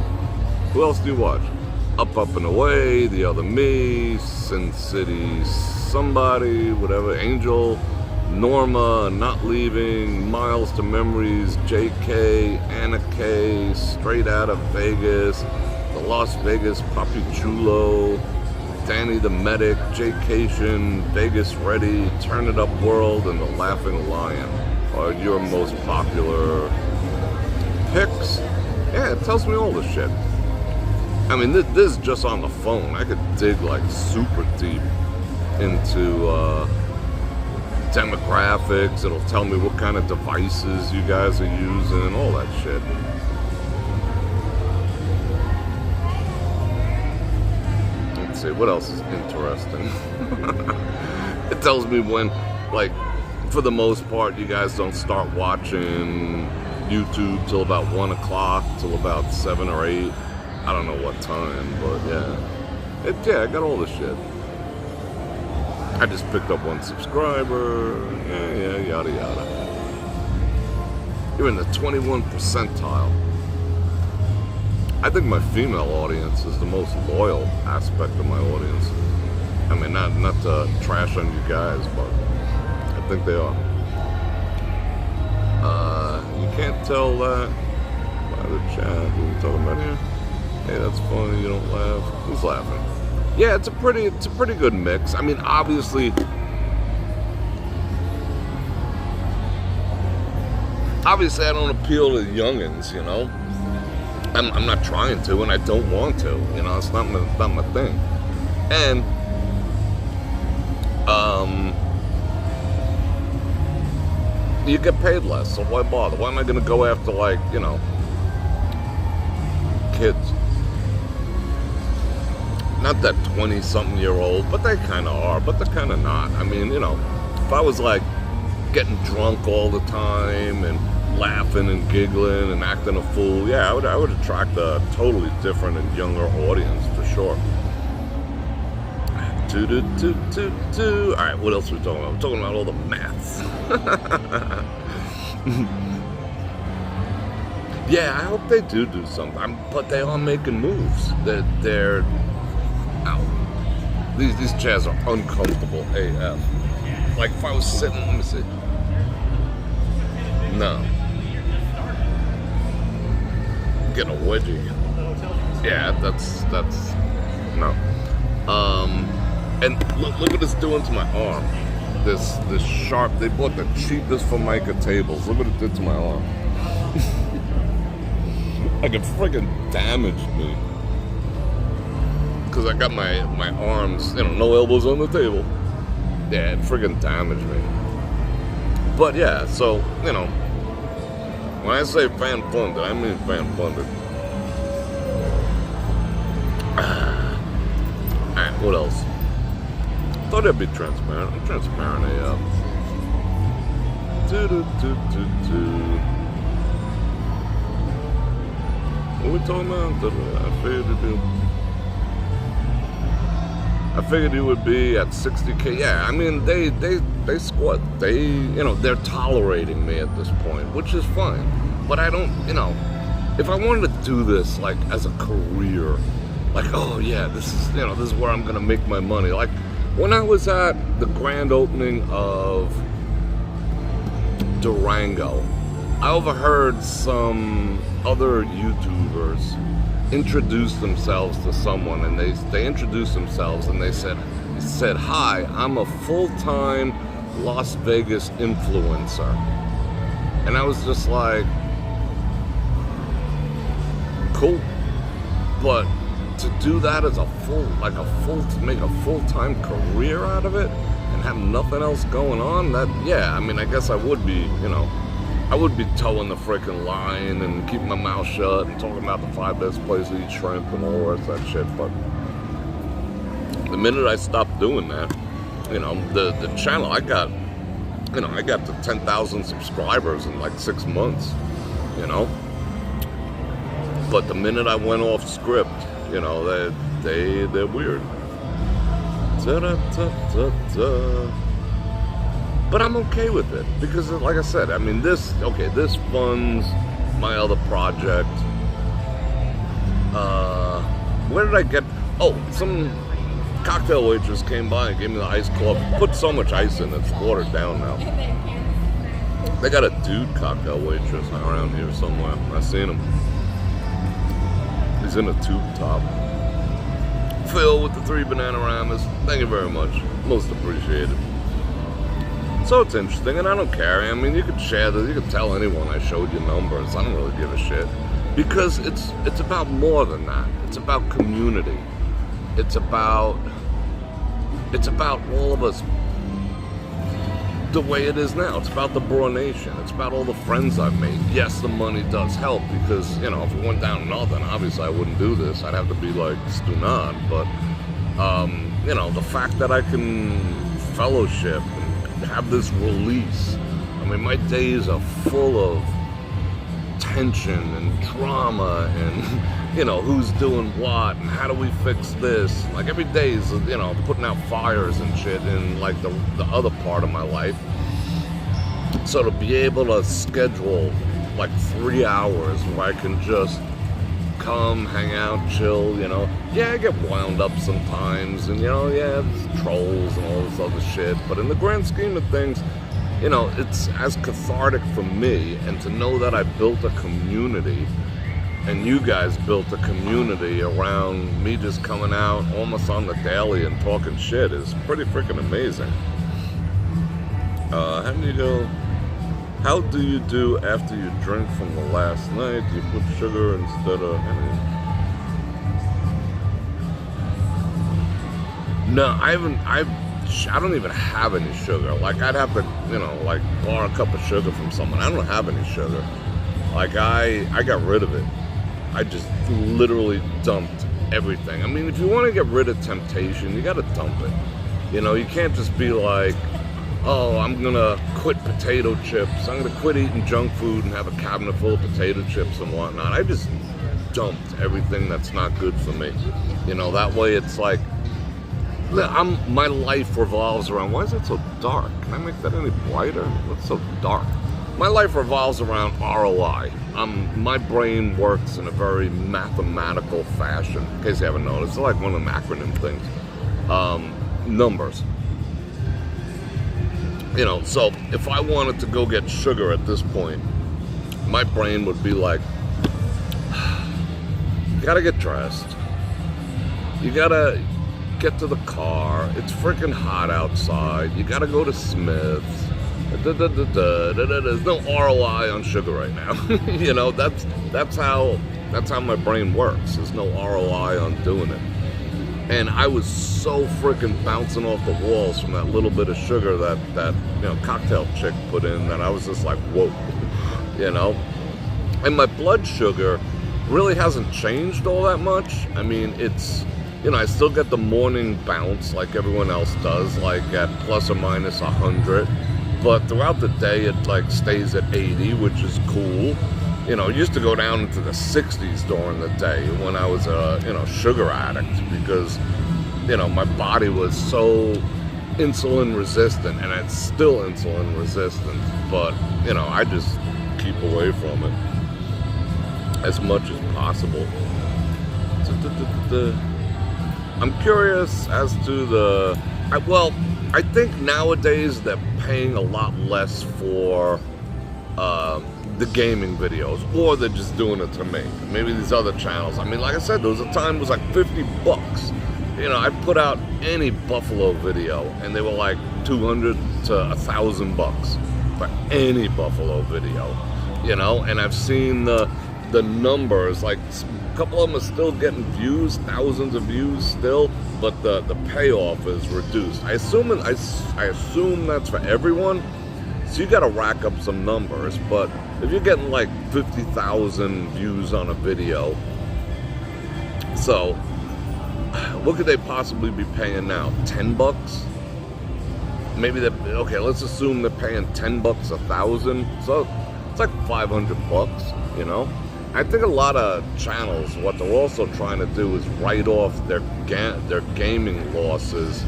Who else do you watch? Up and Away, The Other Me, Sin City, Somebody, whatever, Angel, Norma, Not Leaving, Miles to Memories, JK, Anna K, Straight Outta Vegas, The Las Vegas Papi Chulo, Danny the Medic, Jaycation, Vegas Ready, Turn It Up World, and The Laughing Lion are your most popular picks. Yeah, it tells me all this shit. I mean, this is just on the phone. I could dig like super deep into demographics. It'll tell me what kind of devices you guys are using, all that shit. Let's see, what else is interesting? It tells me when, like, for the most part, you guys don't start watching YouTube till about 1 o'clock, till about 7 or 8. I don't know what time, but yeah. I got all this shit. I just picked up 1 subscriber. Yeah, yada yada. You're in the 21 percentile. I think my female audience is the most loyal aspect of my audience. I mean, not to trash on you guys, but I think they are. You can't tell that by the chat. Who are we talking about here? Hey, that's funny. You don't laugh. Who's laughing? Yeah, it's a pretty good mix. I mean, obviously I don't appeal to youngins, you know. I'm not trying to, and I don't want to. You know, it's not my thing. And you get paid less, so why bother? Why am I going to go after, like, you know, kids? Not that 20-something-year-old, but they kind of are, but they're kind of not. I mean, you know, if I was, like, getting drunk all the time and laughing and giggling and acting a fool, yeah, I would attract a totally different and younger audience, for sure. Alright, what else are we talking about? We're talking about all the maths. Yeah, I hope they do something. But they are making moves. They're ow. These chairs are uncomfortable AF. Like if I was sitting, let me see. No. Getting a wedgie. Yeah, that's no. And look what it's doing to my arm. This sharp. They bought the cheapest Formica tables. Look what it did to my arm. Like it friggin' damaged me. Because I got my arms, you know, no elbows on the table. Yeah, it friggin' damaged me. But yeah, so, you know, when I say fan funded, I mean fan funded. Alright, what else? Thought I'd be transparent. I'm transparent AF. What are we talking about? I figured it would be at 60K. Yeah, I mean, they squat. They, you know, they're tolerating me at this point, which is fine. But I don't, you know, if I wanted to do this, like, as a career, like, oh, yeah, this is where I'm going to make my money. Like, when I was at the grand opening of Durango, I overheard some other YouTubers introduce themselves to someone, and they introduced themselves and they said, "Hi, I'm a full-time Las Vegas influencer." And I was just like, cool, but to do that as to make a full-time career out of it and have nothing else going on, that, yeah, I mean, I guess I would be, you know, I would be towing the freaking line and keeping my mouth shut and talking about the 5 best places to eat shrimp and all the rest of that shit. But the minute I stopped doing that, you know, the channel, I got to 10,000 subscribers in like 6 months, you know. But the minute I went off script, you know, they're weird. But I'm okay with it because, like I said, I mean, this funds my other project. Where did I get? Oh, some cocktail waitress came by and gave me the ice club. Put so much ice in it's watered down now. They got a dude cocktail waitress around here somewhere. I seen him. He's in a tube top. Phil with the 3 Bananaраmas. Thank you very much. Most appreciated. So it's interesting, and I don't care. I mean, you could share this. You could tell anyone I showed you numbers. I don't really give a shit. Because it's about more than that. It's about community. It's about all of us the way it is now. It's about the Bror Nation. It's about all the friends I've made. Yes, the money does help because, you know, if it went down nothing, obviously I wouldn't do this. I'd have to be like Stunad. But, you know, the fact that I can fellowship and have this release. I mean, my days are full of tension and drama and, you know, who's doing what and how do we fix this. Like every day is, you know, putting out fires and shit in like the other part of my life. So to be able to schedule like 3 hours where I can just come, hang out, chill, you know. Yeah, I get wound up sometimes, and, you know, yeah, there's trolls and all this other shit. But in the grand scheme of things, you know, it's as cathartic for me, and to know that I built a community, and you guys built a community around me just coming out almost on the daily and talking shit is pretty freaking amazing. How do you do after you drink from the last night? Do you put sugar instead of any? No, I don't even have any sugar. Like, I'd have to, you know, like, borrow a cup of sugar from someone. I don't have any sugar. Like, I got rid of it. I just literally dumped everything. I mean, if you want to get rid of temptation, you got to dump it. You know, you can't just be like, oh, I'm going to quit potato chips. I'm going to quit eating junk food and have a cabinet full of potato chips and whatnot. I just dumped everything that's not good for me. You know, that way it's like, my life revolves around, why is it so dark? Can I make that any brighter? What's so dark? My life revolves around ROI. My brain works in a very mathematical fashion. In case you haven't noticed, it's like one of the acronym things. Numbers. You know, so if I wanted to go get sugar at this point, my brain would be like, you gotta get dressed. You gotta get to the car. It's freaking hot outside. You gotta go to Smith's. There's no ROI on sugar right now. You know, that's how my brain works. There's no ROI on doing it. And I was so freaking bouncing off the walls from that little bit of sugar that you know, cocktail chick put in, that I was just like, whoa, you know. And my blood sugar really hasn't changed all that much. I mean, it's, you know, I still get the morning bounce like everyone else does, like at plus or minus 100. But throughout the day, it like stays at 80, which is cool. You know, it used to go down into the 60s during the day when I was a, you know, sugar addict, because, you know, my body was so insulin resistant, and it's still insulin resistant. But, you know, I just keep away from it as much as possible. I'm curious as to I think nowadays they're paying a lot less for the gaming videos, or they're just doing it to me. Maybe these other channels. I mean, like I said, there was a time it was like $50. You know, I put out any Buffalo video, and they were like $200 to $1,000 for any Buffalo video. You know, and I've seen the numbers, like a couple of them are still getting views, thousands of views still, but the payoff is reduced. I assume that's for everyone. So you got to rack up some numbers, but if you're getting like 50,000 views on a video, so what could they possibly be paying now? $10? Maybe okay, let's assume they're paying $10 1,000. So it's like $500, you know? I think a lot of channels, what they're also trying to do is write off their gaming losses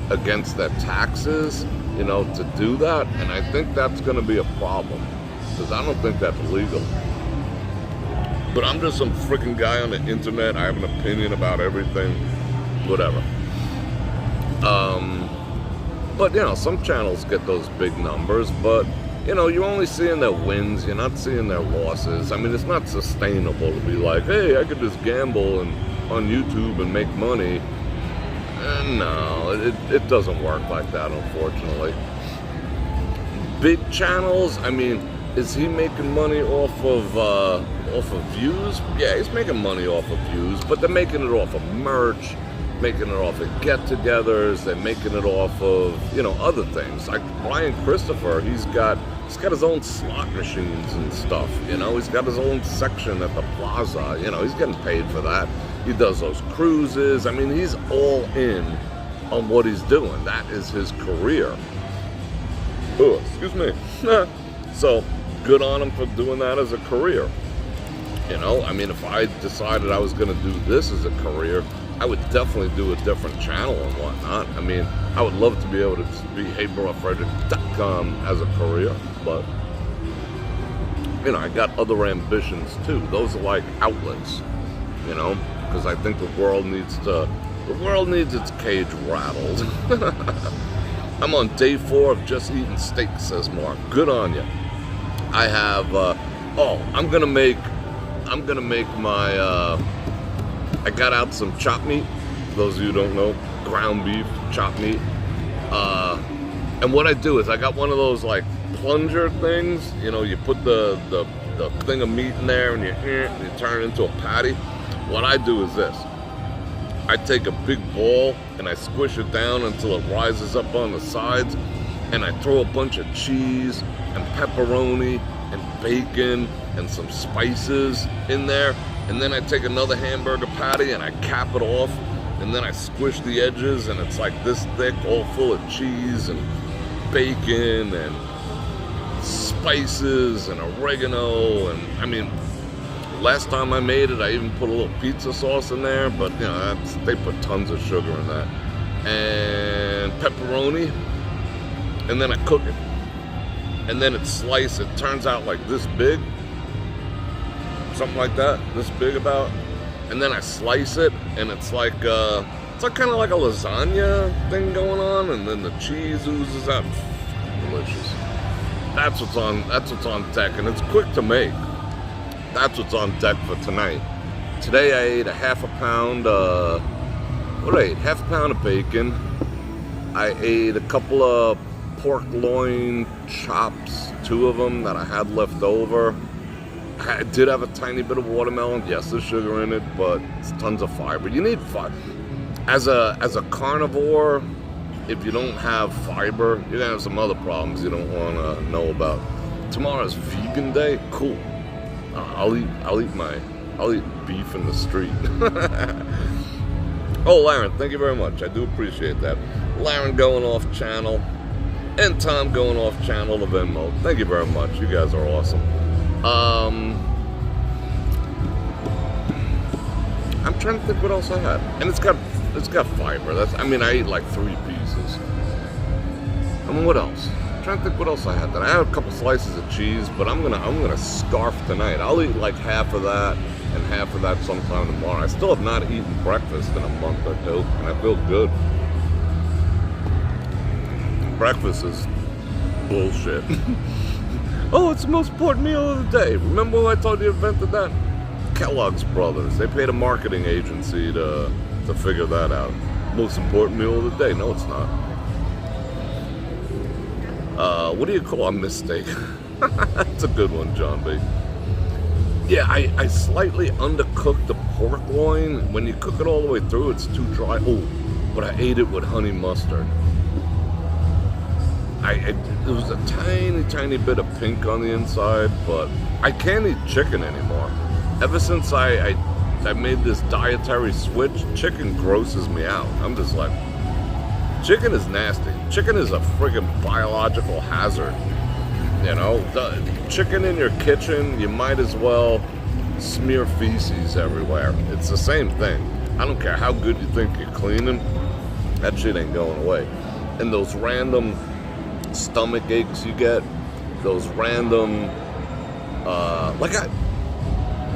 against their taxes, you know, to do that. And I think that's going to be a problem, because I don't think that's legal. But I'm just some freaking guy on the internet. I have an opinion about everything, whatever. But, you know, some channels get those big numbers, but, you know, you're only seeing their wins. You're not seeing their losses. I mean, it's not sustainable to be like, hey, I could just gamble on YouTube and make money. No, it doesn't work like that, unfortunately. Big channels, I mean, is he making money off of views? Yeah, he's making money off of views, but they're making it off of merch, making it off of get-togethers, they're making it off of, you know, other things. Like Brian Christopher, he's got his own slot machines and stuff, you know, he's got his own section at the plaza, you know, he's getting paid for that. He does those cruises. I mean, he's all in on what he's doing. That is his career. Oh, excuse me. So, good on him for doing that as a career. You know, I mean, if I decided I was going to do this as a career, I would definitely do a different channel and whatnot. I mean, I would love to be able to be HeyBrorFredrik.com as a career, but, you know, I got other ambitions too. Those are like outlets. you know, because I think the world needs its cage rattled. I'm on day 4 of just eating steak, says Mark. Good on you. I have, I'm gonna make my, I got out some chopped meat. For those of you who don't know, ground beef, chopped meat. And what I do is I got one of those like plunger things. You know, you put the thing of meat in there and you turn it into a patty. What I do is this. I take a big ball and I squish it down until it rises up on the sides, and I throw a bunch of cheese and pepperoni and bacon and some spices in there, and then I take another hamburger patty and I cap it off, and then I squish the edges, and it's like this thick, all full of cheese and bacon and spices and oregano. And I mean, last time I made it, I even put a little pizza sauce in there, but you know, they put tons of sugar in that. And pepperoni, and then I cook it. And then it's sliced, it turns out like this big, something like that, this big about. And then I slice it, and it's like kind of like a lasagna thing going on, and then the cheese oozes out. Delicious. That's what's on deck, and it's quick to make. That's what's on deck for tonight. Today I ate a half a pound of bacon. I ate a couple of pork loin chops, 2 of them that I had left over. I did have a tiny bit of watermelon. Yes, there's sugar in it, but it's tons of fiber. You need fiber. As a carnivore, if you don't have fiber, you're gonna have some other problems you don't want to know about. Tomorrow's vegan day. Cool. I'll eat beef in the street. Oh, Laren, thank you very much. I do appreciate that. Laren going off channel, and Tom going off channel to Venmo. Thank you very much. You guys are awesome. I'm trying to think what else I had, and it's got fiber. I ate like 3 pieces. I mean, what else? I'm trying to think what else I had. I had a couple slices of cheese, but I'm gonna scarf tonight. I'll eat like half of that and half of that sometime tomorrow. I still have not eaten breakfast in a month or 2, and I feel good. Breakfast is bullshit. Oh, it's the most important meal of the day. Remember when I told you invented that? Kellogg's Brothers. They paid a marketing agency to figure that out. Most important meal of the day. No, it's not. What do you call a mistake? That's a good one, John B. Yeah, I slightly undercooked the pork loin. When you cook it all the way through, it's too dry. Oh, but I ate it with honey mustard. There was a tiny bit of pink on the inside, but I can't eat chicken anymore. Ever since I made this dietary switch, chicken grosses me out. I'm just like, chicken is nasty. Chicken is a friggin' biological hazard. You know, the chicken in your kitchen, you might as well smear feces everywhere. It's the same thing. I don't care how good you think you're cleaning, that shit ain't going away. And those random stomach aches you get, those random,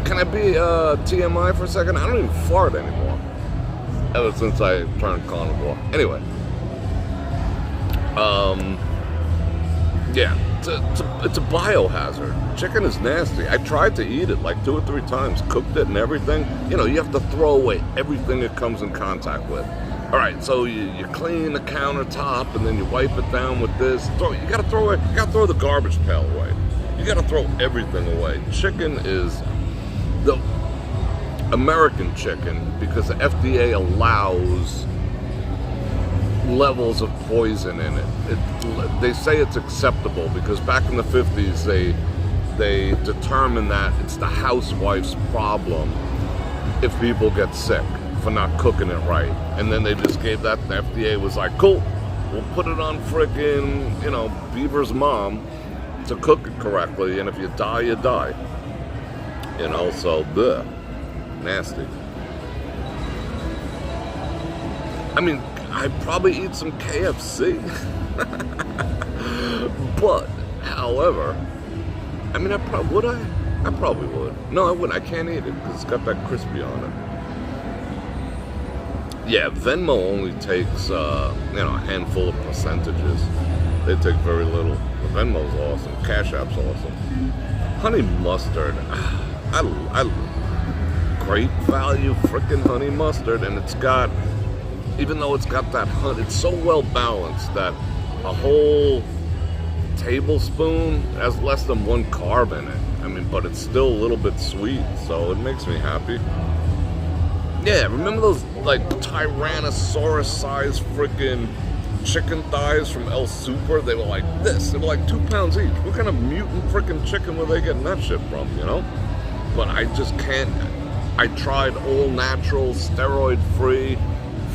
can I be TMI for a second? I don't even fart anymore. Ever since I turned carnivore. Anyway. Yeah, it's a biohazard. Chicken is nasty. I tried to eat it like 2 or 3 times, cooked it and everything. You know, you have to throw away everything it comes in contact with. All right, so you clean the countertop and then you wipe it down with this. You gotta throw the garbage pail away. You gotta throw everything away. Chicken is the American chicken, because the FDA allows levels of poison in it. They say it's acceptable because back in the 50s they determined that it's the housewife's problem if people get sick for not cooking it right. And then they just gave that, the FDA was like, cool, we'll put it on frickin', you know, Beaver's mom to cook it correctly, and if you die, you die. You know, so, bleh, nasty. I mean, I'd probably eat some KFC. But, however, I mean, would I? I probably would. No, I wouldn't. I can't eat it because it's got that crispy on it. Yeah, Venmo only takes, a handful of percentages. They take very little. Venmo's awesome. Cash App's awesome. Honey mustard. Great value freaking honey mustard. And it's got, even though it's got that honey, it's so well balanced that a whole tablespoon has less than 1 carb in it. I mean, but it's still a little bit sweet, so it makes me happy. Yeah, remember those, like, Tyrannosaurus-sized freaking chicken thighs from El Super? They were like this. They were like 2 pounds each. What kind of mutant freaking chicken were they getting that shit from, you know? But I just can't. I tried all natural, steroid-free,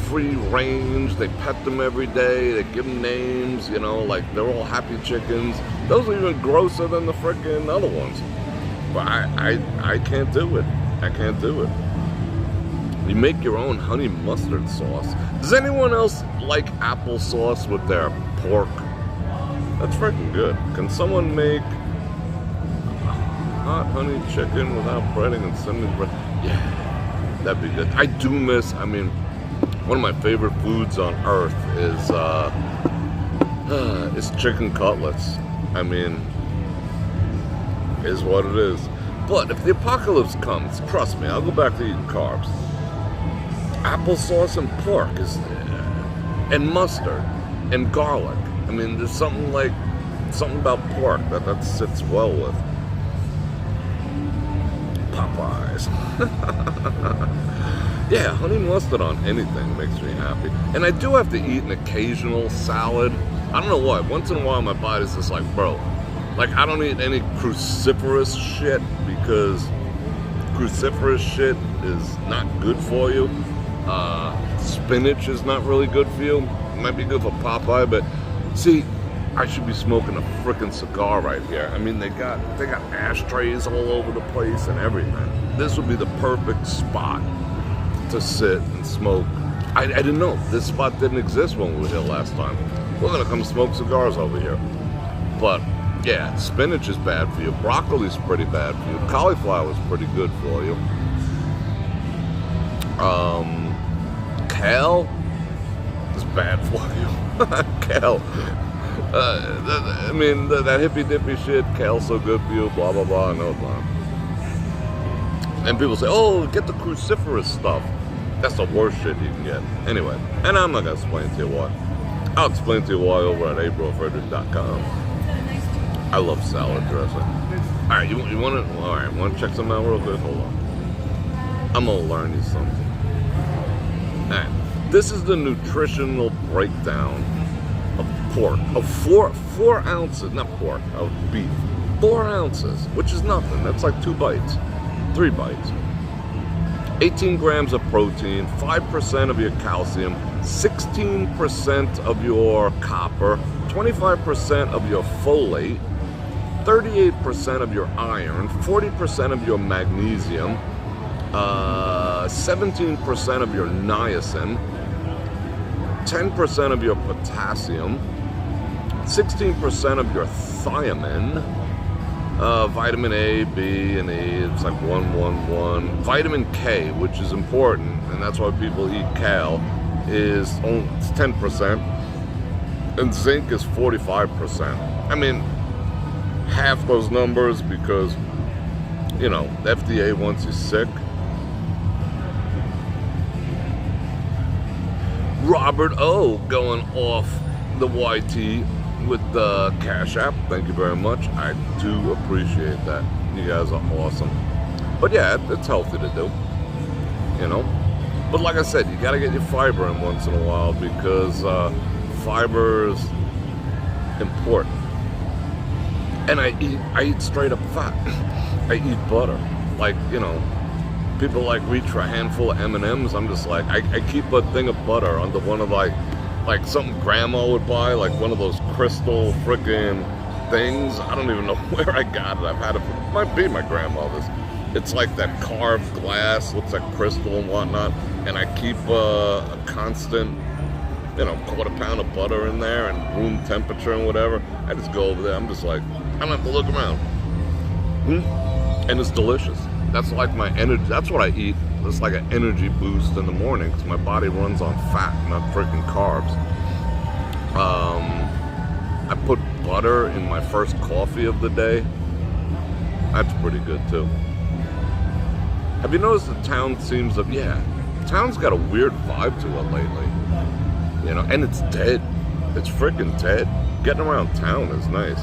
free range. They pet them every day. They give them names, like they're all happy chickens. Those are even grosser than the freaking other ones. But I can't do it. I can't do it. You make your own honey mustard sauce. Does anyone else like applesauce with their pork? That's freaking good. Can someone make hot honey chicken without breading and sending bread? Yeah, that'd be good. I do miss, one of my favorite foods on earth is chicken cutlets. Is what it is. But if the apocalypse comes, trust me, I'll go back to eating carbs. Applesauce and pork and mustard and garlic. There's something about pork that sits well with Popeyes. Yeah, honey mustard on anything makes me happy. And I do have to eat an occasional salad. I don't know why. Once in a while my body's just like, bro, I don't eat any cruciferous shit because cruciferous shit is not good for you. Spinach is not really good for you. It might be good for Popeye, but see, I should be smoking a frickin' cigar right here. They got ashtrays all over the place and everything. This would be the perfect spot to sit and smoke. I didn't know this spot didn't exist when we were here last time. We're gonna come smoke cigars over here. But yeah, spinach is bad for you. Broccoli's pretty bad for you. Cauliflower is pretty good for you. Kale is bad for you. Kale. That hippy dippy shit, kale's so good for you, blah, blah, blah. No, it's not. And people say, oh, get the cruciferous stuff. That's the worst shit you can get. Anyway, and I'm not going to explain to you why. I'll explain to you why over at brorfredrik.com. I love salad dressing. All right, you want to? All right, want to check something out real quick? Hold on. I'm going to learn you something. All right, this is the nutritional breakdown of pork. Of 4 ounces, not pork, of beef. 4 ounces, which is nothing. That's like 2 bites, 3 bites. 18 grams of protein, 5% of your calcium, 16% of your copper, 25% of your folate, 38% of your iron, 40% of your magnesium, 17% of your niacin, 10% of your potassium, 16% of your thiamine, vitamin A, B, and E, it's like 111. Vitamin K, which is important, and that's why people eat kale, is it's 10%, and zinc is 45%. Half those numbers because, the FDA wants you sick. Robert O going off the YT with the Cash App. Thank you very much. I do appreciate that. You guys are awesome. But yeah, it's healthy to do, But like I said, you got to get your fiber in once in a while because fiber's important. And I eat straight up fat. I eat butter. People reach for a handful of M&Ms. I'm just like, I keep a thing of butter under one of like something grandma would buy, like one of those crystal frickin' things. I don't even know where I got it. I've had it, might be my grandmother's. It's like that carved glass, looks like crystal and whatnot. And I keep a constant, quarter pound of butter in there and room temperature and whatever. I just go over there. I'm just like, I don't have to look around. And it's delicious. That's like my energy. That's what I eat. It's like an energy boost in the morning because my body runs on fat, not freaking carbs. I put butter in my first coffee of the day. That's pretty good too. Have you noticed the town seems to, town's got a weird vibe to it lately. You know, and it's dead. It's freaking dead. Getting around town is nice.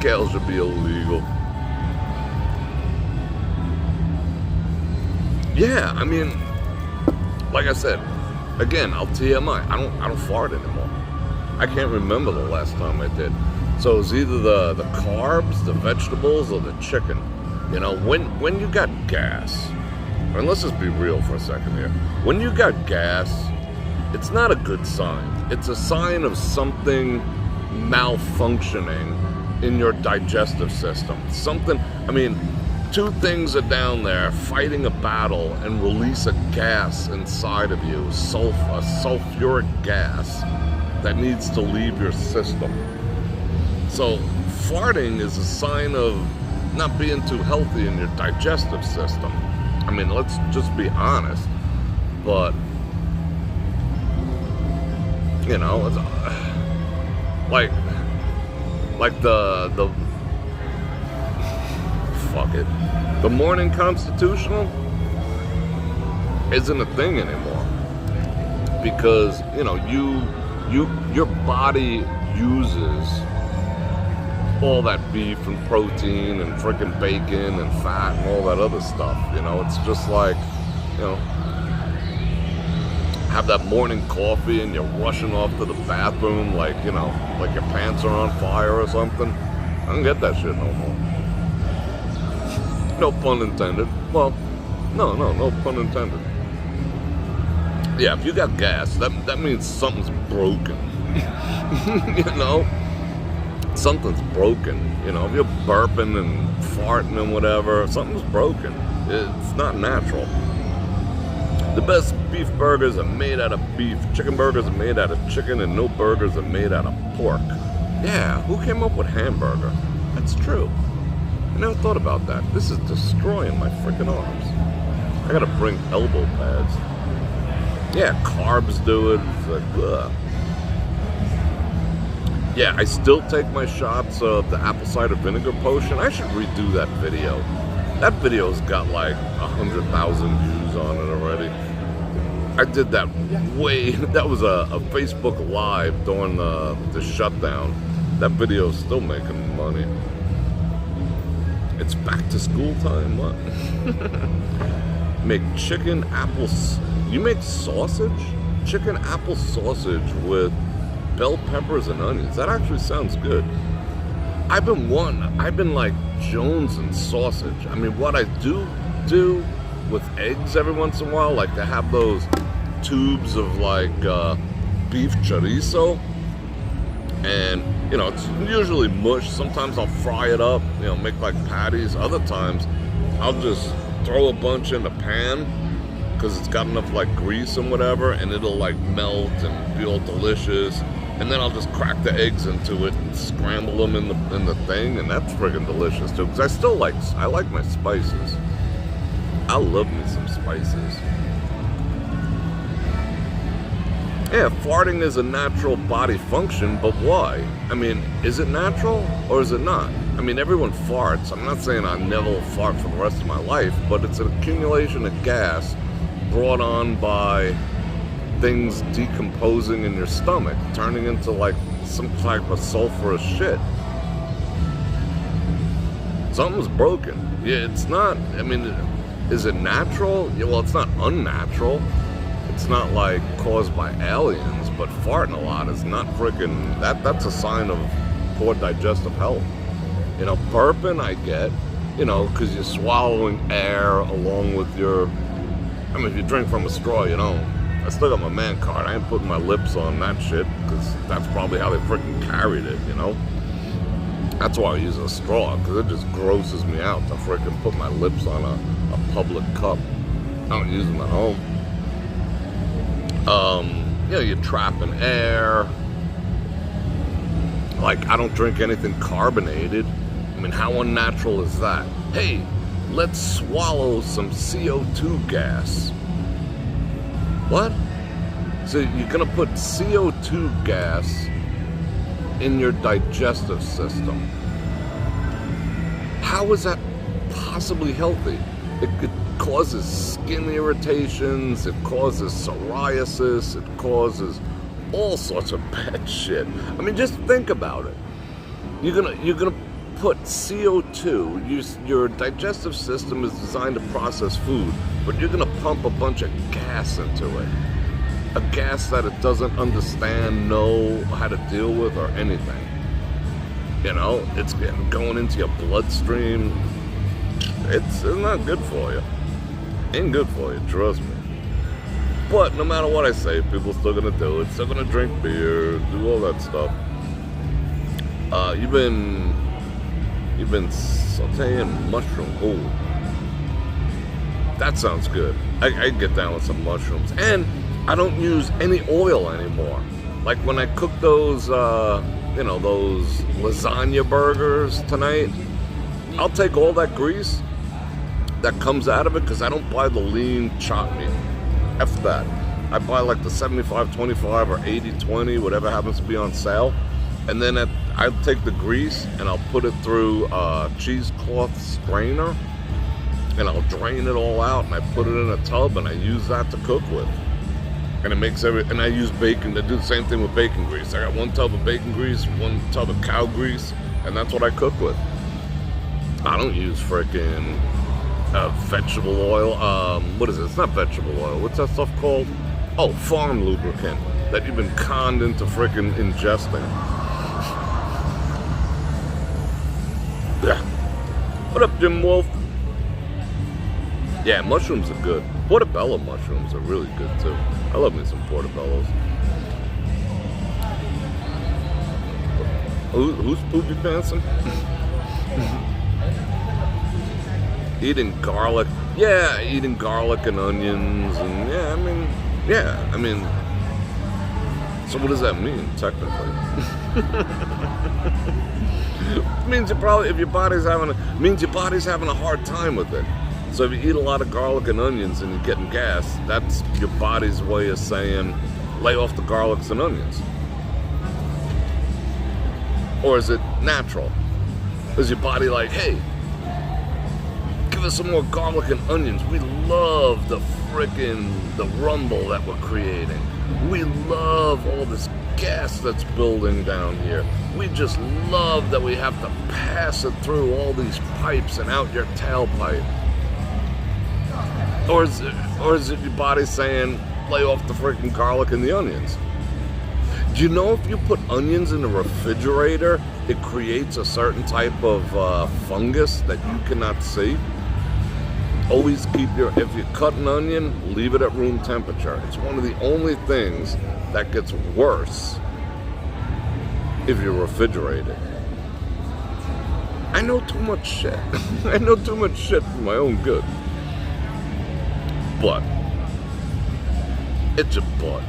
Kale should be illegal. Yeah, I mean, like I said, again, I'll TMI. I don't fart anymore. I can't remember the last time I did. So it's either the carbs, the vegetables, or the chicken. You know, when you got gas, and let's just be real for a second here. When you got gas, it's not a good sign. It's a sign of something malfunctioning in your digestive system. Something, I mean, two things are down there fighting a battle and release a gas inside of you, a sulfuric gas that needs to leave your system. So farting is a sign of not being too healthy in your digestive system. I mean, let's just be honest. But, you know, it's like the fuck it. The morning constitutional isn't a thing anymore. Because, you know, your body uses all that beef and protein and freaking bacon and fat and all that other stuff. You know, it's just like, you know, have that morning coffee and you're rushing off to the bathroom like, you know, like your pants are on fire or something. I don't get that shit no more. No pun intended. Well, no pun intended. Yeah, if you got gas, that means something's broken. You know? Something's broken. You know, if you're burping and farting and whatever, something's broken. It's not natural. The best beef burgers are made out of beef. Chicken burgers are made out of chicken, and no burgers are made out of pork. Yeah, who came up with hamburger? That's true. I never thought about that. This is destroying my freaking arms. I gotta bring elbow pads. Yeah, carbs do it. It's like, ugh. Yeah, I still take my shots of the apple cider vinegar potion. I should redo that video. That video's got like 100,000 views on it already. I did that that was a Facebook Live during the shutdown. That video's still making money. It's back to school time, what? Make chicken apples. You make sausage? Chicken apple sausage with bell peppers and onions. That actually sounds good. I've been like Jones and sausage. I mean, what I do with eggs every once in a while, like to have those tubes of like beef chorizo, and you know, it's usually mush. Sometimes I'll fry it up, you know, make like patties. Other times I'll just throw a bunch in the pan because it's got enough like grease and whatever, and it'll like melt and be all delicious. And then I'll just crack the eggs into it and scramble them in the thing, and that's friggin' delicious too. Because I like my spices. I love me some spices. Yeah, farting is a natural body function, but why? I mean, is it natural or is it not? I mean, everyone farts. I'm not saying I'll never fart for the rest of my life, but it's an accumulation of gas brought on by things decomposing in your stomach, turning into like some type of sulfurous shit. Something's broken. Yeah, it's not, I mean, is it natural? Yeah, well, it's not unnatural. It's not like caused by aliens, but farting a lot is not freaking, that's a sign of poor digestive health. You know, burping I get, you know, because you're swallowing air along with your, I mean, if you drink from a straw, you know, I still got my man card. I ain't putting my lips on that shit because that's probably how they freaking carried it, you know? That's why I use a straw, because it just grosses me out to freaking put my lips on a public cup. I don't use them at home. You know, you're trapping air. Like, I don't drink anything carbonated. I mean, how unnatural is that? Hey, let's swallow some CO2 gas. What? So you're gonna put CO2 gas in your digestive system. How is that possibly healthy? It causes skin irritations, it causes psoriasis, it causes all sorts of bad shit. I mean, just think about it. You're gonna put CO2. Your digestive system is designed to process food, but you're gonna pump a bunch of gas into it. A gas that it doesn't understand, know how to deal with, or anything. You know, it's going into your bloodstream. It's not good for you. Ain't good for you, trust me. But no matter what I say, people are still gonna do it. Still gonna drink beer, do all that stuff. You've been sauteing mushroom. Oh, that sounds good. I get down with some mushrooms, and I don't use any oil anymore. Like when I cook those, those lasagna burgers tonight, I'll take all that grease that comes out of it, because I don't buy the lean chopped meat. F that. I buy like the 75-25 or 80-20, whatever happens to be on sale. And then I'll take the grease and I'll put it through a cheesecloth strainer, and I'll drain it all out, and I put it in a tub, and I use that to cook with. And it makes and I use bacon to do the same thing with bacon grease. I got one tub of bacon grease, one tub of cow grease, and that's what I cook with. I don't use freaking vegetable oil. What is it? It's not vegetable oil. What's that stuff called? Oh, farm lubricant that you've been conned into freaking ingesting. Yeah. What up, Jim Wolf? Yeah, mushrooms are good. Portobello mushrooms are really good too. I love me some portobellos. Who's poopy pantsing? Eating garlic. Yeah, eating garlic and onions, and I mean, so what does that mean, technically? It means your body's having a hard time with it. So if you eat a lot of garlic and onions and you're getting gas, that's your body's way of saying, lay off the garlics and onions. Or is it natural? Is your body like, hey, give us some more garlic and onions. We love the rumble that we're creating. We love all this gas that's building down here. We just love that we have to pass it through all these pipes and out your tailpipe. Or is it your body saying, lay off the freaking garlic and the onions? Do you know if you put onions in the refrigerator, it creates a certain type of fungus that you cannot see? Always if you cut an onion, leave it at room temperature. It's one of the only things that gets worse if you refrigerate it. I know too much shit. I know too much shit for my own good. But it's a butt.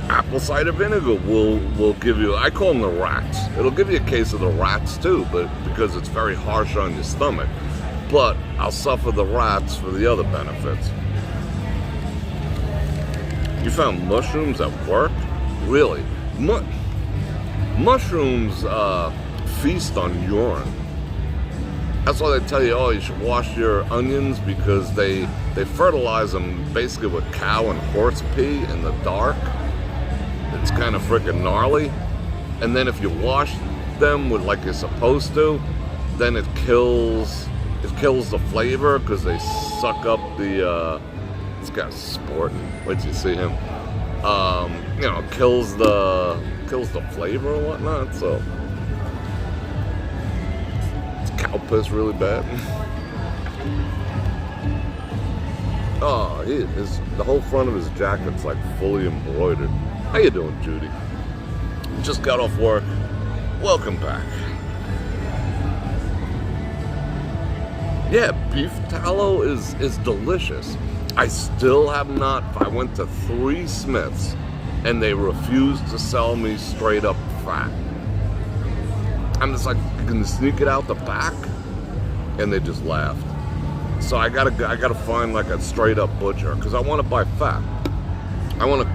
Apple cider vinegar will give you, I call them the rats. It'll give you a case of the rats too, but because it's very harsh on your stomach. But I'll suffer the rats for the other benefits. You found mushrooms that work? Really? Mushrooms feast on urine. That's why they tell you, you should wash your onions, because they fertilize them basically with cow and horse pee in the dark. It's kind of freaking gnarly. And then if you wash them with like you're supposed to, then it kills the flavor, because they suck up the this guy's sporting. Wait till you see him. Kills the flavor or whatnot. So cow piss really bad. The whole front of his jacket's like fully embroidered. How you doing, Judy? Just got off work. Welcome back. Yeah, beef tallow is delicious. I still have not. I went to 3 Smiths and they refuse to sell me straight up fat. I'm just like, you can sneak it out the back, and they just laughed. So I gotta find like a straight up butcher, because I want to buy fat. I want to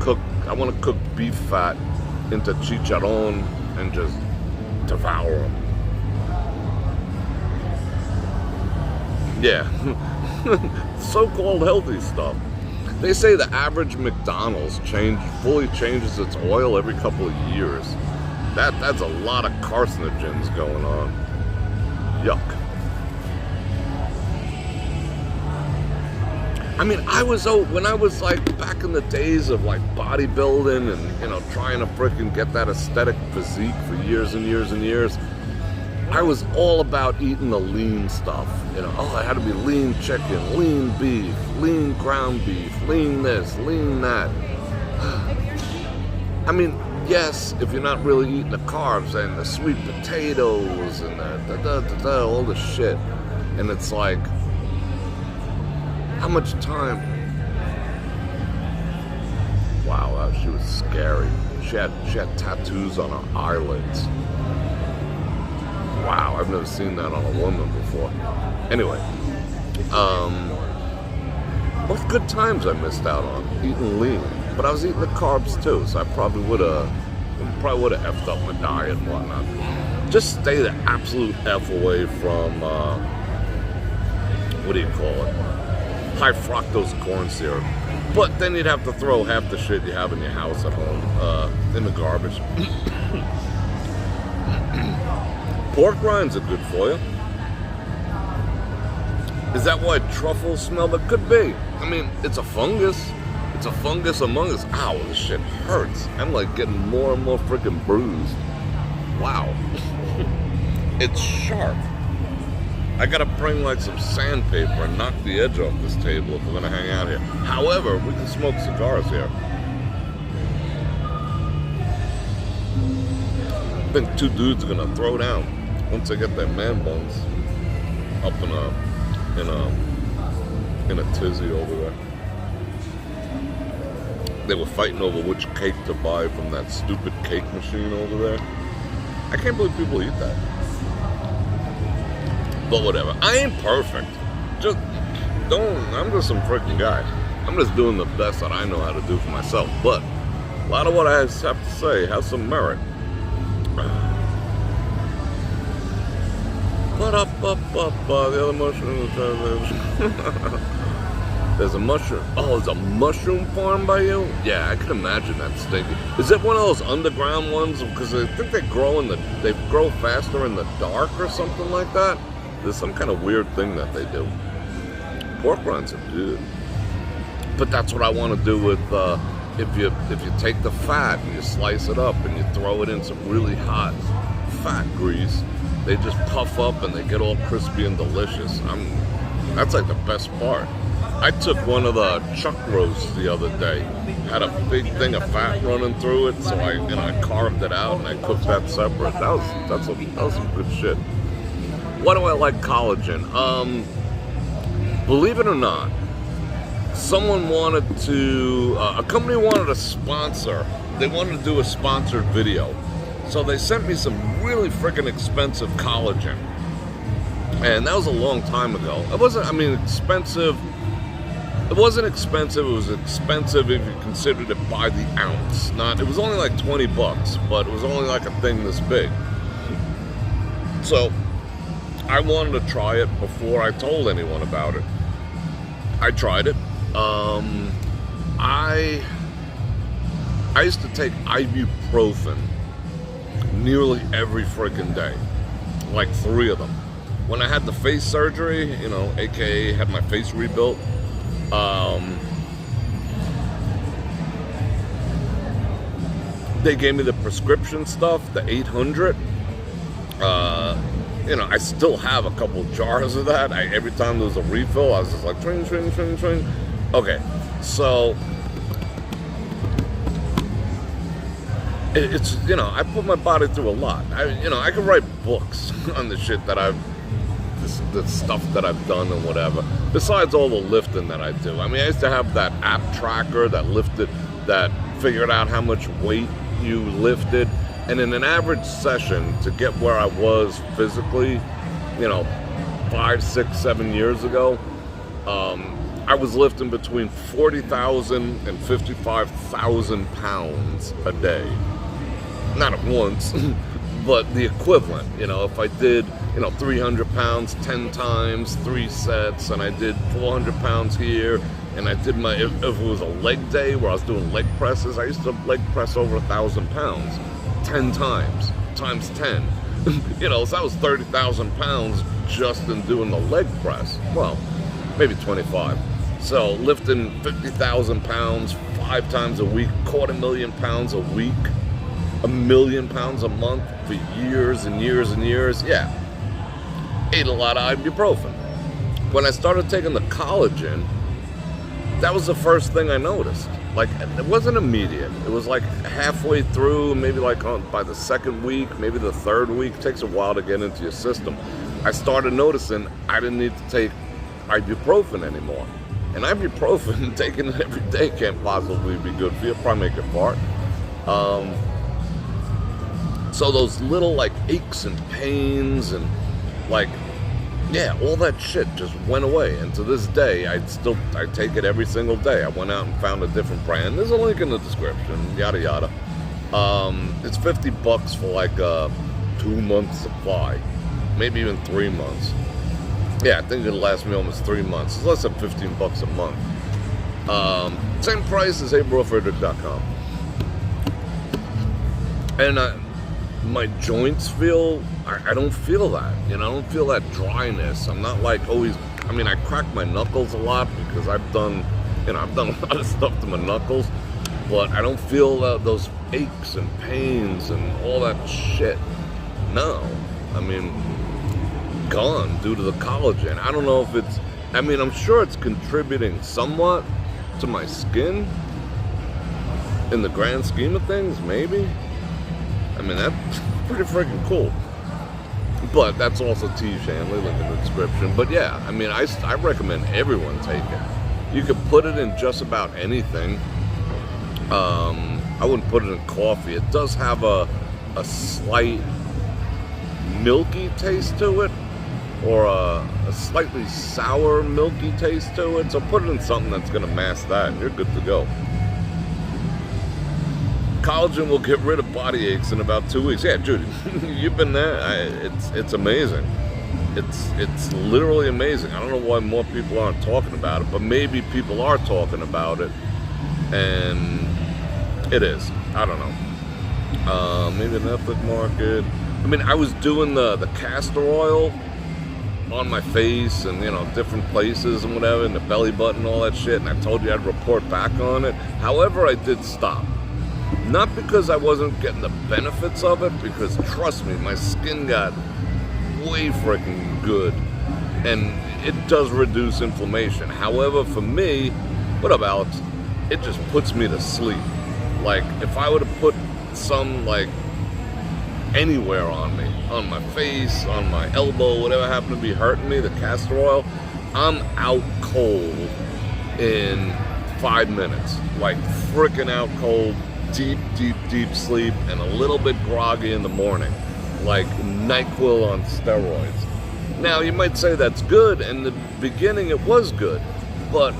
cook beef fat into chicharron and just devour them. Yeah, so-called healthy stuff. They say the average McDonald's fully changes its oil every couple of years. That's a lot of carcinogens going on. Yuck. I mean, when I was like back in the days of like bodybuilding and, you know, trying to freaking get that aesthetic physique for years and years and years, I was all about eating the lean stuff. You know, I had to be lean chicken, lean beef, lean ground beef, lean this, lean that. I mean, yes, if you're not really eating the carbs and the sweet potatoes and all the shit. And it's like, how much time? Wow, she was scary. She had tattoos on her eyelids. Wow, I've never seen that on a woman before. Anyway, what good times I missed out on eating lean. But I was eating the carbs too, so I probably would have effed up my diet and whatnot. Just stay the absolute F away from, what do you call it? High fructose corn syrup. But then you'd have to throw half the shit you have in your house at home in the garbage. Pork rinds are good for you. Is that why truffles smell? That could be. I mean, it's a fungus. It's a fungus among us. Ow, this shit hurts. I'm like getting more and more freaking bruised. Wow. It's sharp. I gotta bring like some sandpaper and knock the edge off this table if we're gonna hang out here. However, we can smoke cigars here. I think two dudes are gonna throw down once they get their man buns up in a tizzy over there. They were fighting over which cake to buy from that stupid cake machine over there. I can't believe people eat that. But whatever. I ain't perfect. I'm just some freaking guy. I'm just doing the best that I know how to do for myself. But a lot of what I have to say has some merit. The other mushroom. There's a mushroom. Oh, there's a mushroom farm by you? Yeah, I can imagine that stinky. Is it one of those underground ones? Because I think they grow faster in the dark or something like that. There's some kind of weird thing that they do. Pork rinds are good. But that's what I want to do with if you take the fat and you slice it up and you throw it in some really hot fat grease, they just puff up and they get all crispy and delicious. That's like the best part. I took one of the chuck roasts the other day. Had a big thing of fat running through it, so I carved it out and I cooked that separate. That was some good shit. Why do I like collagen? Believe it or not, someone wanted to, a company wanted to sponsor. They wanted to do a sponsored video. So they sent me some really freaking expensive collagen. And that was a long time ago. Expensive. It wasn't expensive. It was expensive if you considered it by the ounce. It was only like $20, but it was only like a thing this big. So I wanted to try it before I told anyone about it. I tried it. I used to take ibuprofen nearly every freaking day, like 3 of them. When I had the face surgery, aka had my face rebuilt, they gave me the prescription stuff, the 800. I still have a couple jars of that. Every time there was a refill, I was just like, tring, tring, tring, tring. Okay, so it's, I put my body through a lot. I could write books on the shit that the stuff that I've done and whatever, besides all the lifting that I do. I used to have that app tracker that figured out how much weight you lifted. And in an average session, to get where I was physically, 5, 6, 7 years ago, I was lifting between 40,000 and 55,000 pounds a day. Not at once, but the equivalent. If I did, 300 pounds 10 times, 3 sets, and I did 400 pounds here, and I did if it was a leg day where I was doing leg presses, I used to leg press over 1,000 pounds 10 times, times 10. So that was 30,000 pounds just in doing the leg press. Well, maybe 25. So lifting 50,000 pounds 5 times a week, 250,000 pounds a week, 1,000,000 pounds a month for years and years and years. Yeah, ate a lot of ibuprofen. When I started taking the collagen, that was the first thing I noticed. Like, it wasn't immediate. It was like halfway through, maybe like by the second week, maybe the third week. It takes a while to get into your system. I started noticing I didn't need to take ibuprofen anymore. And ibuprofen, taking it every day, can't possibly be good for you. Probably make it fart. So those little like aches and pains and like, yeah, all that shit just went away. And to this day, I take it every single day. I went out and found a different brand. There's a link in the description, yada yada. It's $50 for like a 2-month supply, maybe even 3 months. Yeah, I think it'll last me almost 3 months. It's less than $15 a month. Same price as brorfredrik.com. And my joints feel, I don't feel that, I don't feel that dryness. I'm not like always, I crack my knuckles a lot because I've done a lot of stuff to my knuckles, but I don't feel those aches and pains and all that shit. No, gone due to the collagen. I don't know if it's, I'm sure it's contributing somewhat to my skin in the grand scheme of things, maybe. That's pretty freaking cool. But that's also T. Shanley, link in the description. But yeah, I recommend everyone take it. You could put it in just about anything. I wouldn't put it in coffee. It does have a slight milky taste to it, or a slightly sour milky taste to it. So put it in something that's going to mask that, and you're good to go. Collagen will get rid of body aches in about 2 weeks. Yeah, Judy, you've been there. It's amazing. It's literally amazing. I don't know why more people aren't talking about it, but maybe people are talking about it, and it is. I don't know. Maybe an ethnic market. I was doing the castor oil on my face and different places and whatever, and the belly button and all that shit, and I told you I'd report back on it. However, I did stop. Not because I wasn't getting the benefits of it, because trust me, my skin got way freaking good, and it does reduce inflammation. However, for me, what up, Alex? It just puts me to sleep. Like, if I would have put some, like, anywhere on me, on my face, on my elbow, whatever happened to be hurting me, the castor oil, I'm out cold in 5 minutes. Like, freaking out cold. Deep sleep, and a little bit groggy in the morning, like NyQuil on steroids. Now, you might say that's good. In the beginning, it was good, but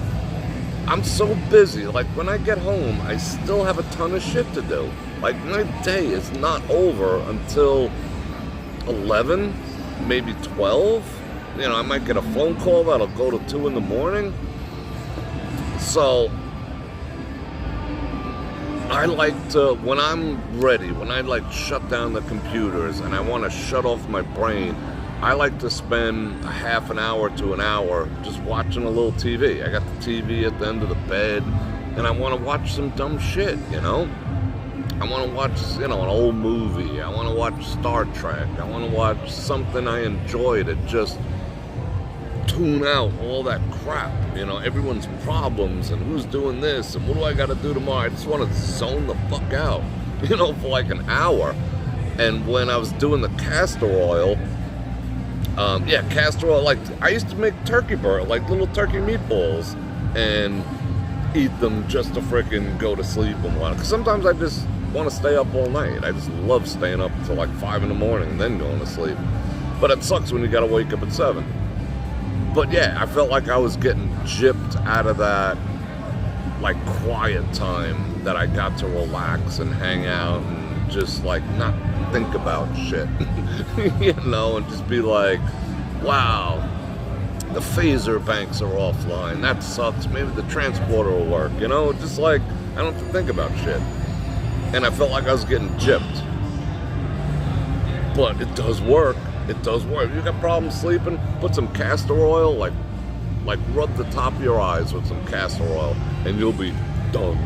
I'm so busy. Like, when I get home, I still have a ton of shit to do. Like, my day is not over until 11, maybe 12. I might get a phone call that'll go to 2 in the morning. So I like to, when I'm ready, when I like shut down the computers and I want to shut off my brain, I like to spend a half an hour to an hour just watching a little TV. I got the TV at the end of the bed, and I want to watch some dumb shit, I want to watch, an old movie. I want to watch Star Trek. I want to watch something I enjoy to just tune out all that crap, everyone's problems and who's doing this and what do I got to do tomorrow. I just want to zone the fuck out, for like an hour. And when I was doing the castor oil, castor oil, like I used to make turkey burger, like little turkey meatballs, and eat them just to frickin' go to sleep and whatnot. Because sometimes I just want to stay up all night. I just love staying up until like 5 in the morning and then going to sleep. But it sucks when you gotta wake up at 7. But yeah, I felt like I was getting gypped out of that like quiet time that I got to relax and hang out and just like not think about shit. You know, and just be like, wow, the phaser banks are offline. That sucks. Maybe the transporter will work. You know, just like I don't have to think about shit. And I felt like I was getting gypped. But it does work. It does work. If you got problems sleeping, put some castor oil, like rub the top of your eyes with some castor oil, and you'll be done.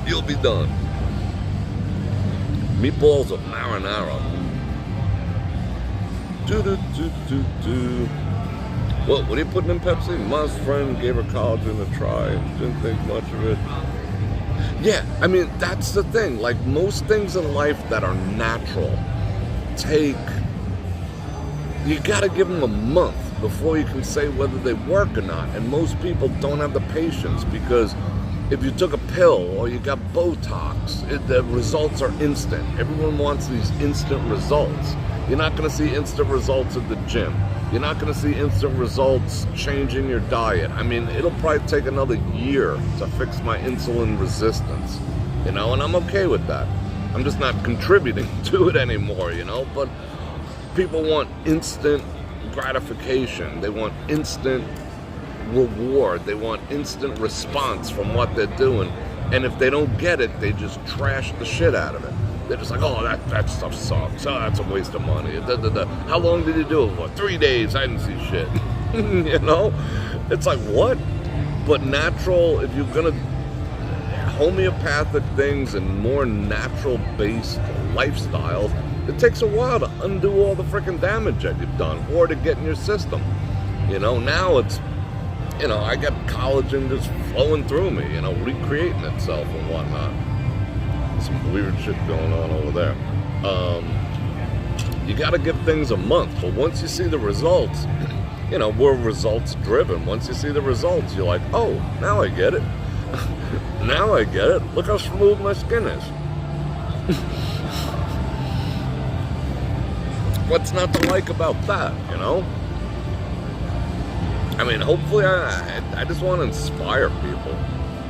You'll be done. Meatballs of marinara. What are you putting in Pepsi? My friend gave her collagen a try and didn't think much of it. Yeah, I mean, that's the thing. Like, most things in life that are natural you gotta give them a month before you can say whether they work or not. And most people don't have the patience, because if you took a pill or you got Botox, the results are instant. Everyone wants these instant results. You're not gonna see instant results at the gym. You're not gonna see instant results changing your diet. I mean, it'll probably take another year to fix my insulin resistance, you know, and I'm okay with that. I'm just not contributing to it anymore, you know, but people want instant gratification. They want instant reward. They want instant response from what they're doing. And if they don't get it, they just trash the shit out of it. They're just like, oh, that stuff sucks. Oh, that's a waste of money. How long did you do it for? 3 days. I didn't see shit. You know? It's like, what? But natural, if you're going to homeopathic things and more natural-based lifestyles, it takes a while to undo all the freaking damage that you've done or to get in your system. You know, now it's, you know, I got collagen just flowing through me, you know, recreating itself and whatnot. Some weird shit going on over there. You got to give things a month, but once you see the results, you know, we're results driven. Once you see the results, you're like, oh, now I get it. Now I get it. Look how smooth my skin is. What's not to like about that, you know? I mean, hopefully I just want to inspire people.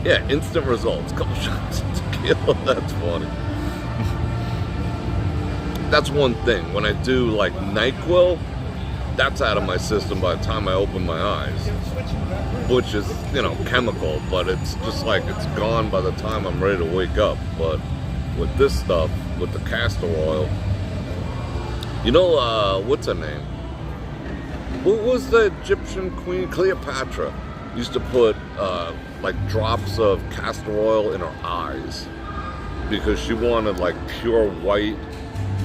Yeah, instant results. Couple shots of tequila. That's funny. That's one thing. When I do like NyQuil, that's out of my system by the time I open my eyes. Which is, you know, chemical, but it's just like it's gone by the time I'm ready to wake up. But with this stuff, with the castor oil, you know, what's her name? What was the Egyptian queen? Cleopatra used to put like drops of castor oil in her eyes because she wanted like pure white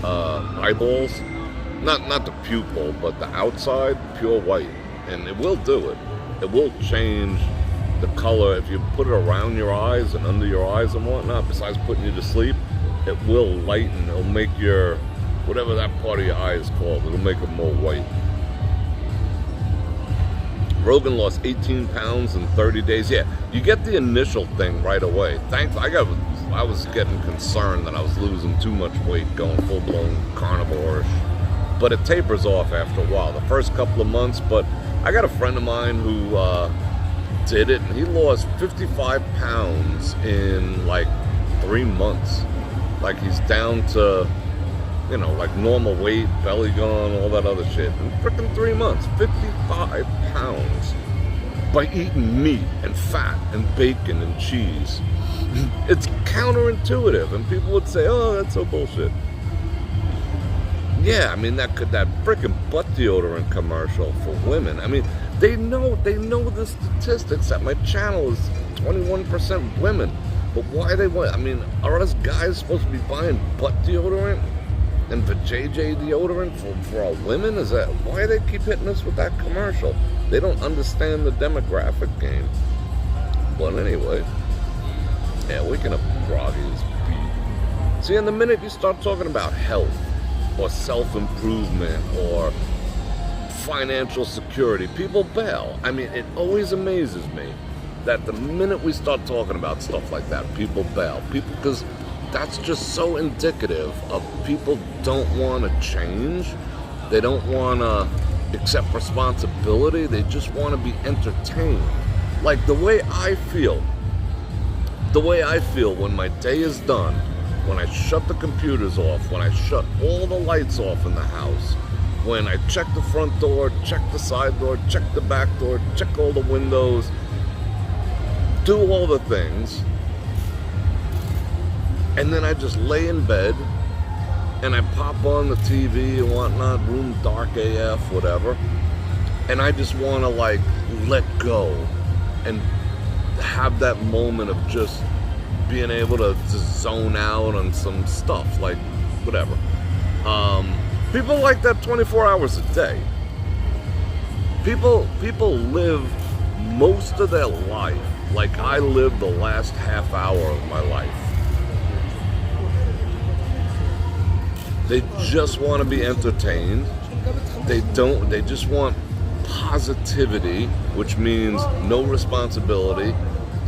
eyeballs. Not the pupil, but the outside, pure white. And it will do it. It will change the color. If you put it around your eyes and under your eyes and whatnot, besides putting you to sleep, it will lighten. It'll make your, whatever that part of your eye is called, it'll make it more white. Rogan lost 18 pounds in 30 days. Yeah, you get the initial thing right away. I was getting concerned that I was losing too much weight, going full-blown carnivore-ish. But it tapers off after a while, the first couple of months. But I got a friend of mine who did it, and he lost 55 pounds in like 3 months. Like, he's down to, you know, like normal weight, belly gone, all that other shit. In freaking 3 months, 55 pounds by eating meat and fat and bacon and cheese. It's counterintuitive, and people would say, oh, that's so bullshit. Yeah, I mean, that freaking butt deodorant commercial for women. I mean, they know the statistics that my channel is 21% women. But why they want? I mean, are us guys supposed to be buying butt deodorant and vajayjay deodorant for all women? Is that why they keep hitting us with that commercial? They don't understand the demographic game. But anyway, yeah, waking up groggy is beat. See, and the minute you start talking about health or self-improvement or financial security, people bail. I mean, it always amazes me that the minute we start talking about stuff like that, people bail. People, because that's just so indicative of people don't want to change. They don't want to accept responsibility. They just want to be entertained. Like the way I feel when my day is done, when I shut the computers off, when I shut all the lights off in the house, when I check the front door, check the side door, check the back door, check all the windows, do all the things, and then I just lay in bed and I pop on the TV and whatnot, room dark AF, whatever, and I just want to like let go and have that moment of just being able to zone out on some stuff, like whatever. People like that 24 hours a day. People live most of their life like I lived the last half hour of my life. They just want to be entertained. They just want positivity, which means no responsibility,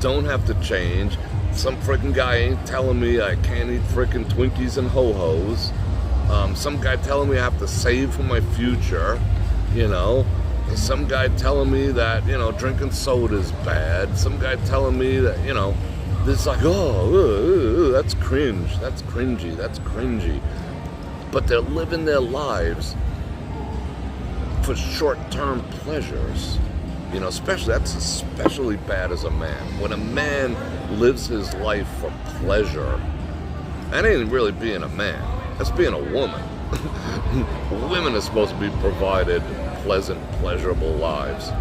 don't have to change. Some freaking guy ain't telling me I can't eat freaking Twinkies and Ho-Hos. Some guy telling me I have to save for my future, you know. Some guy telling me that, you know, drinking soda is bad. Some guy telling me that, you know, this like, that's cringe, that's cringy, that's cringy. But they're living their lives for short-term pleasures. You know, that's especially bad as a man. When a man lives his life for pleasure, that ain't really being a man. That's being a woman. Women are supposed to be provided pleasant, pleasurable lives.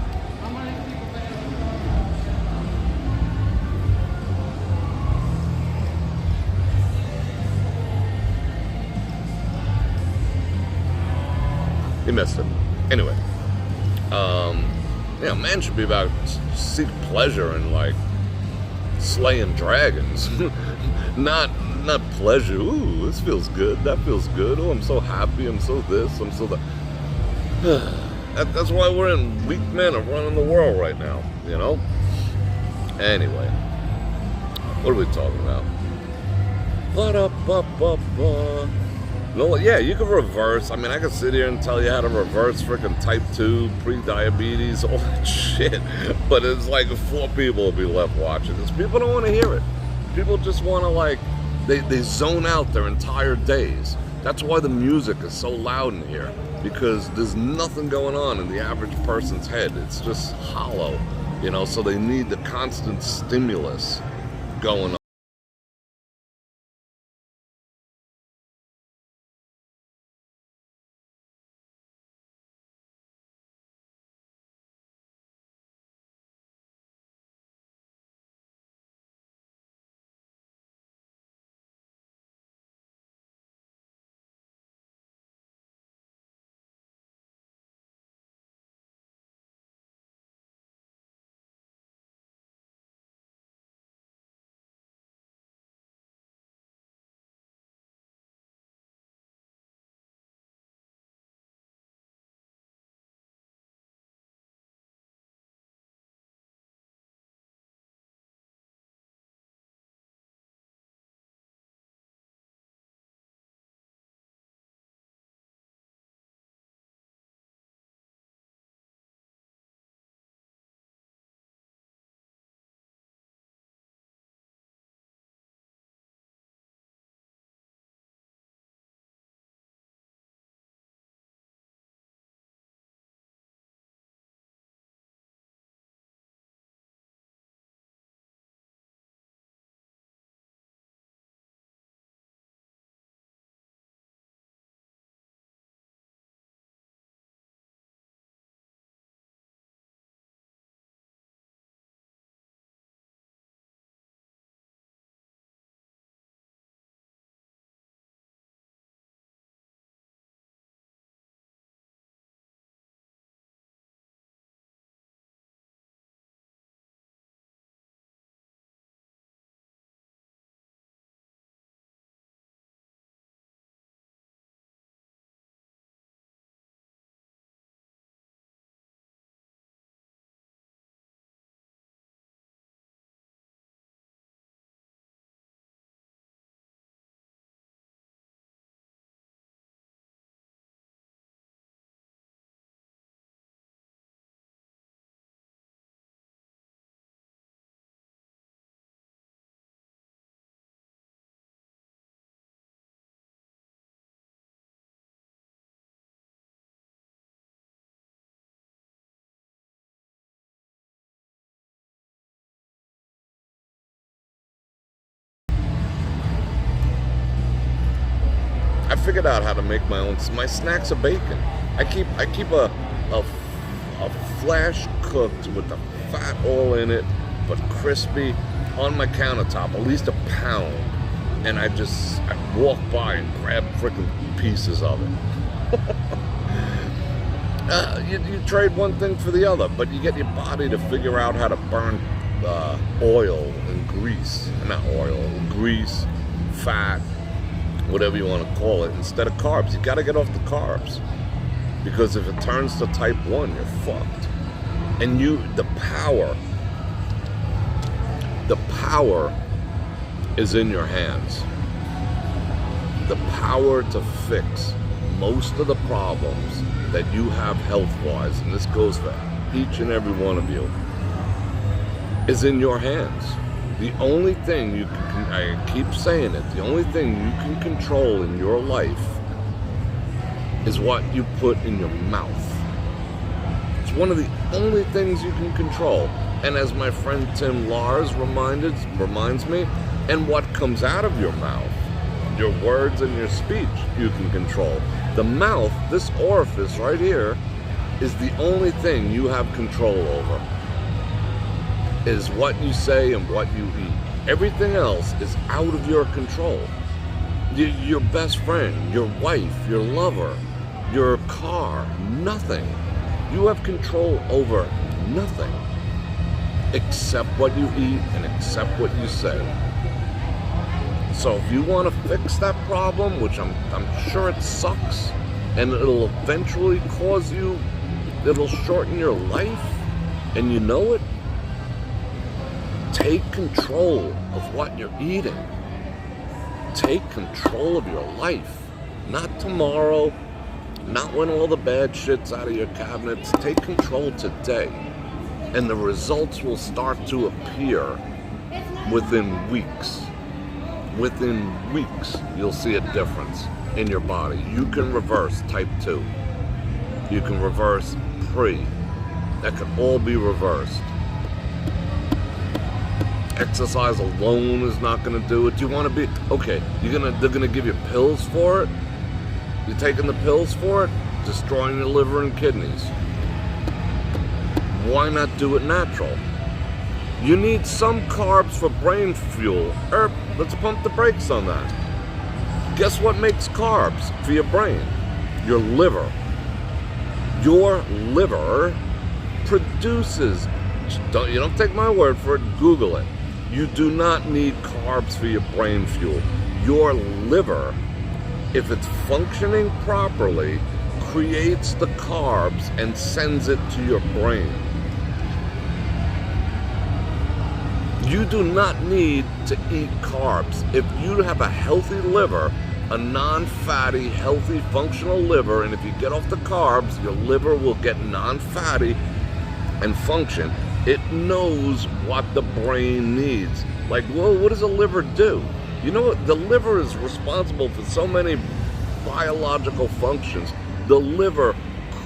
He missed it. Anyway, you know, man should be about seek pleasure and like slaying dragons, not pleasure. Ooh, this feels good. That feels good. Oh, I'm so happy. I'm so this. I'm so that. That's why we're in weak men are running the world right now. You know. Anyway, what are we talking about? No, yeah, you can reverse. I mean, I can sit here and tell you how to reverse freaking type 2, pre-diabetes, all that shit. But it's like 4 people will be left watching this. People don't want to hear it. People just want to like, they zone out their entire days. That's why the music is so loud in here. Because there's nothing going on in the average person's head. It's just hollow, you know, so they need the constant stimulus going on. I figured out how to make my snacks are bacon. I keep a flash cooked with the fat oil in it, but crispy, on my countertop, at least a pound. And I walk by and grab freaking pieces of it. You trade one thing for the other, but you get your body to figure out how to burn oil and grease. Not oil, grease, fat, whatever you want to call it, instead of carbs. You got to get off the carbs. Because if it turns to type 1, you're fucked. And the power is in your hands. The power to fix most of the problems that you have health-wise, and this goes for each and every one of you, is in your hands. The only thing you can, I keep saying it, the only thing you can control in your life is what you put in your mouth. It's one of the only things you can control. And as my friend Tim Lars reminds me, and what comes out of your mouth, your words and your speech, you can control. The mouth, this orifice right here, is the only thing you have control over. Is what you say and what you eat. Everything else is out of your control. Your best friend, your wife, your lover, your car, nothing. You have control over nothing except what you eat and except what you say. So if you want to fix that problem, which I'm sure it sucks, and it'll eventually it'll shorten your life, and you know it, take control of what you're eating. Take control of your life. Not tomorrow, not when all the bad shit's out of your cabinets. Take control today. And the results will start to appear within weeks. Within weeks, you'll see a difference in your body. You can reverse type 2. You can reverse pre. That can all be reversed. Exercise alone is not going to do it. You want to be, okay, they're going to give you pills for it. You're taking the pills for it, destroying your liver and kidneys. Why not do it natural? You need some carbs for brain fuel. Let's pump the brakes on that. Guess what makes carbs for your brain? Your liver. Your liver produces, you don't take my word for it, Google it. You do not need carbs for your brain fuel. Your liver, if it's functioning properly, creates the carbs and sends it to your brain. You do not need to eat carbs. If you have a healthy liver, a non-fatty, healthy, functional liver, and if you get off the carbs, your liver will get non-fatty and function. It knows what the brain needs. Like, well, what does a liver do? You know what? The liver is responsible for so many biological functions. The liver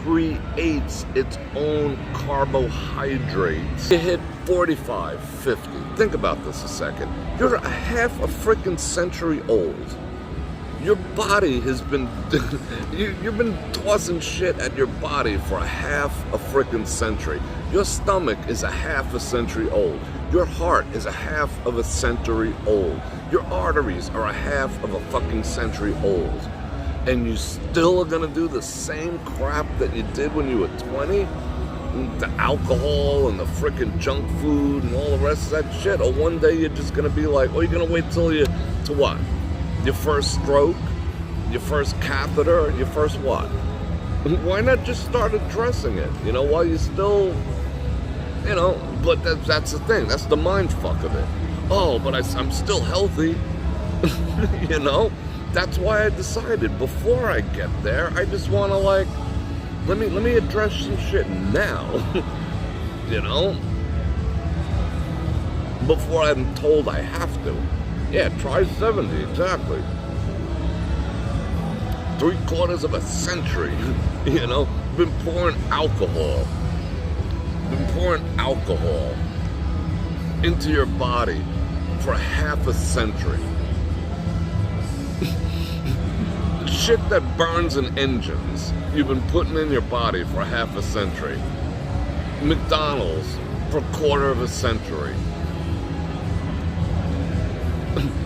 creates its own carbohydrates. You hit 45, 50. Think about this a second. You're a half a freaking century old. Your body has been, you've been tossing shit at your body for a half a freaking century. Your stomach is a half a century old. Your heart is a half of a century old. Your arteries are a half of a fucking century old. And you still are gonna do the same crap that you did when you were 20? The alcohol and the freaking junk food and all the rest of that shit? Or one day you're just gonna be like, oh, you're gonna wait till to what? Your first stroke? Your first catheter? Your first what? Why not just start addressing it, while you still, but that's the thing. That's the mind fuck of it. Oh, but I'm still healthy, That's why I decided before I get there, I just want to let me address some shit now, before I'm told I have to. Yeah, try 70, exactly. 3/4 of a century, been pouring alcohol into your body for half a century. shit that burns in engines you've been putting in your body for half a century. McDonald's for a quarter of a century.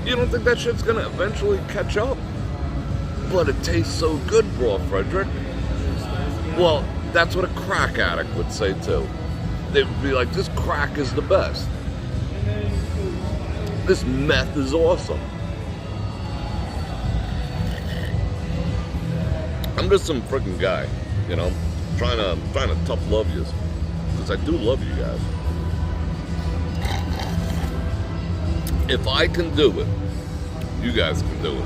You don't think that shit's gonna eventually catch up? But it tastes so good, Bror Fredrik. Well, that's what a crack addict would say too. They'd be like, this crack is the best. This meth is awesome. I'm just some freaking guy, you know, trying to tough love you, because I do love you guys. If I can do it, you guys can do it.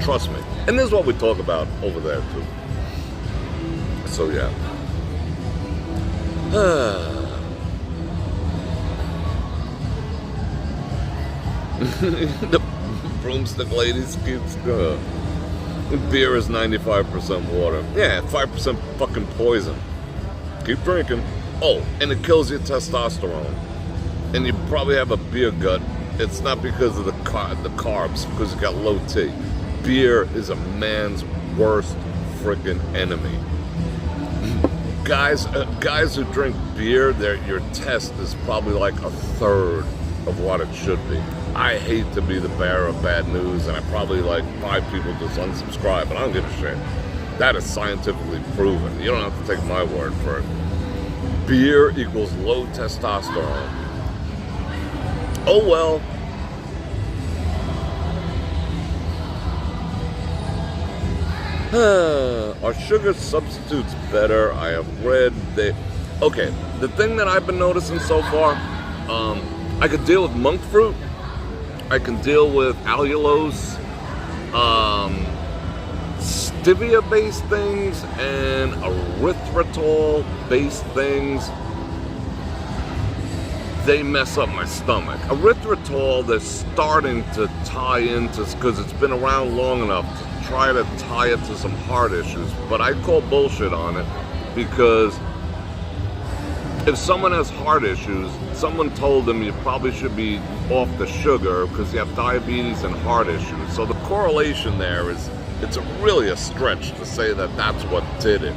Trust me. And this is what we talk about over there too. So yeah. The broomstick ladies keeps going. Beer is 95% water. Yeah, 5% fucking poison. Keep drinking. Oh, and it kills your testosterone. And you probably have a beer gut. It's not because of the carbs, because you got low T. Beer is a man's worst freaking enemy. Guys who drink beer, your test is probably like a third of what it should be. I hate to be the bearer of bad news, and I probably like 5 people just unsubscribe, but I don't give a shit. That is scientifically proven. You don't have to take my word for it. Beer equals low testosterone. Oh well. Are sugar substitutes better? I have read they... Okay, the thing that I've been noticing so far, I could deal with monk fruit. I can deal with allulose, stevia-based things, and erythritol-based things. They mess up my stomach. Erythritol, they're starting to tie into, because it's been around long enough to try to tie it to some heart issues. But I call bullshit on it, because if someone has heart issues, someone told them you probably should be off the sugar because you have diabetes and heart issues. So the correlation there is, it's really a stretch to say that that's what did it.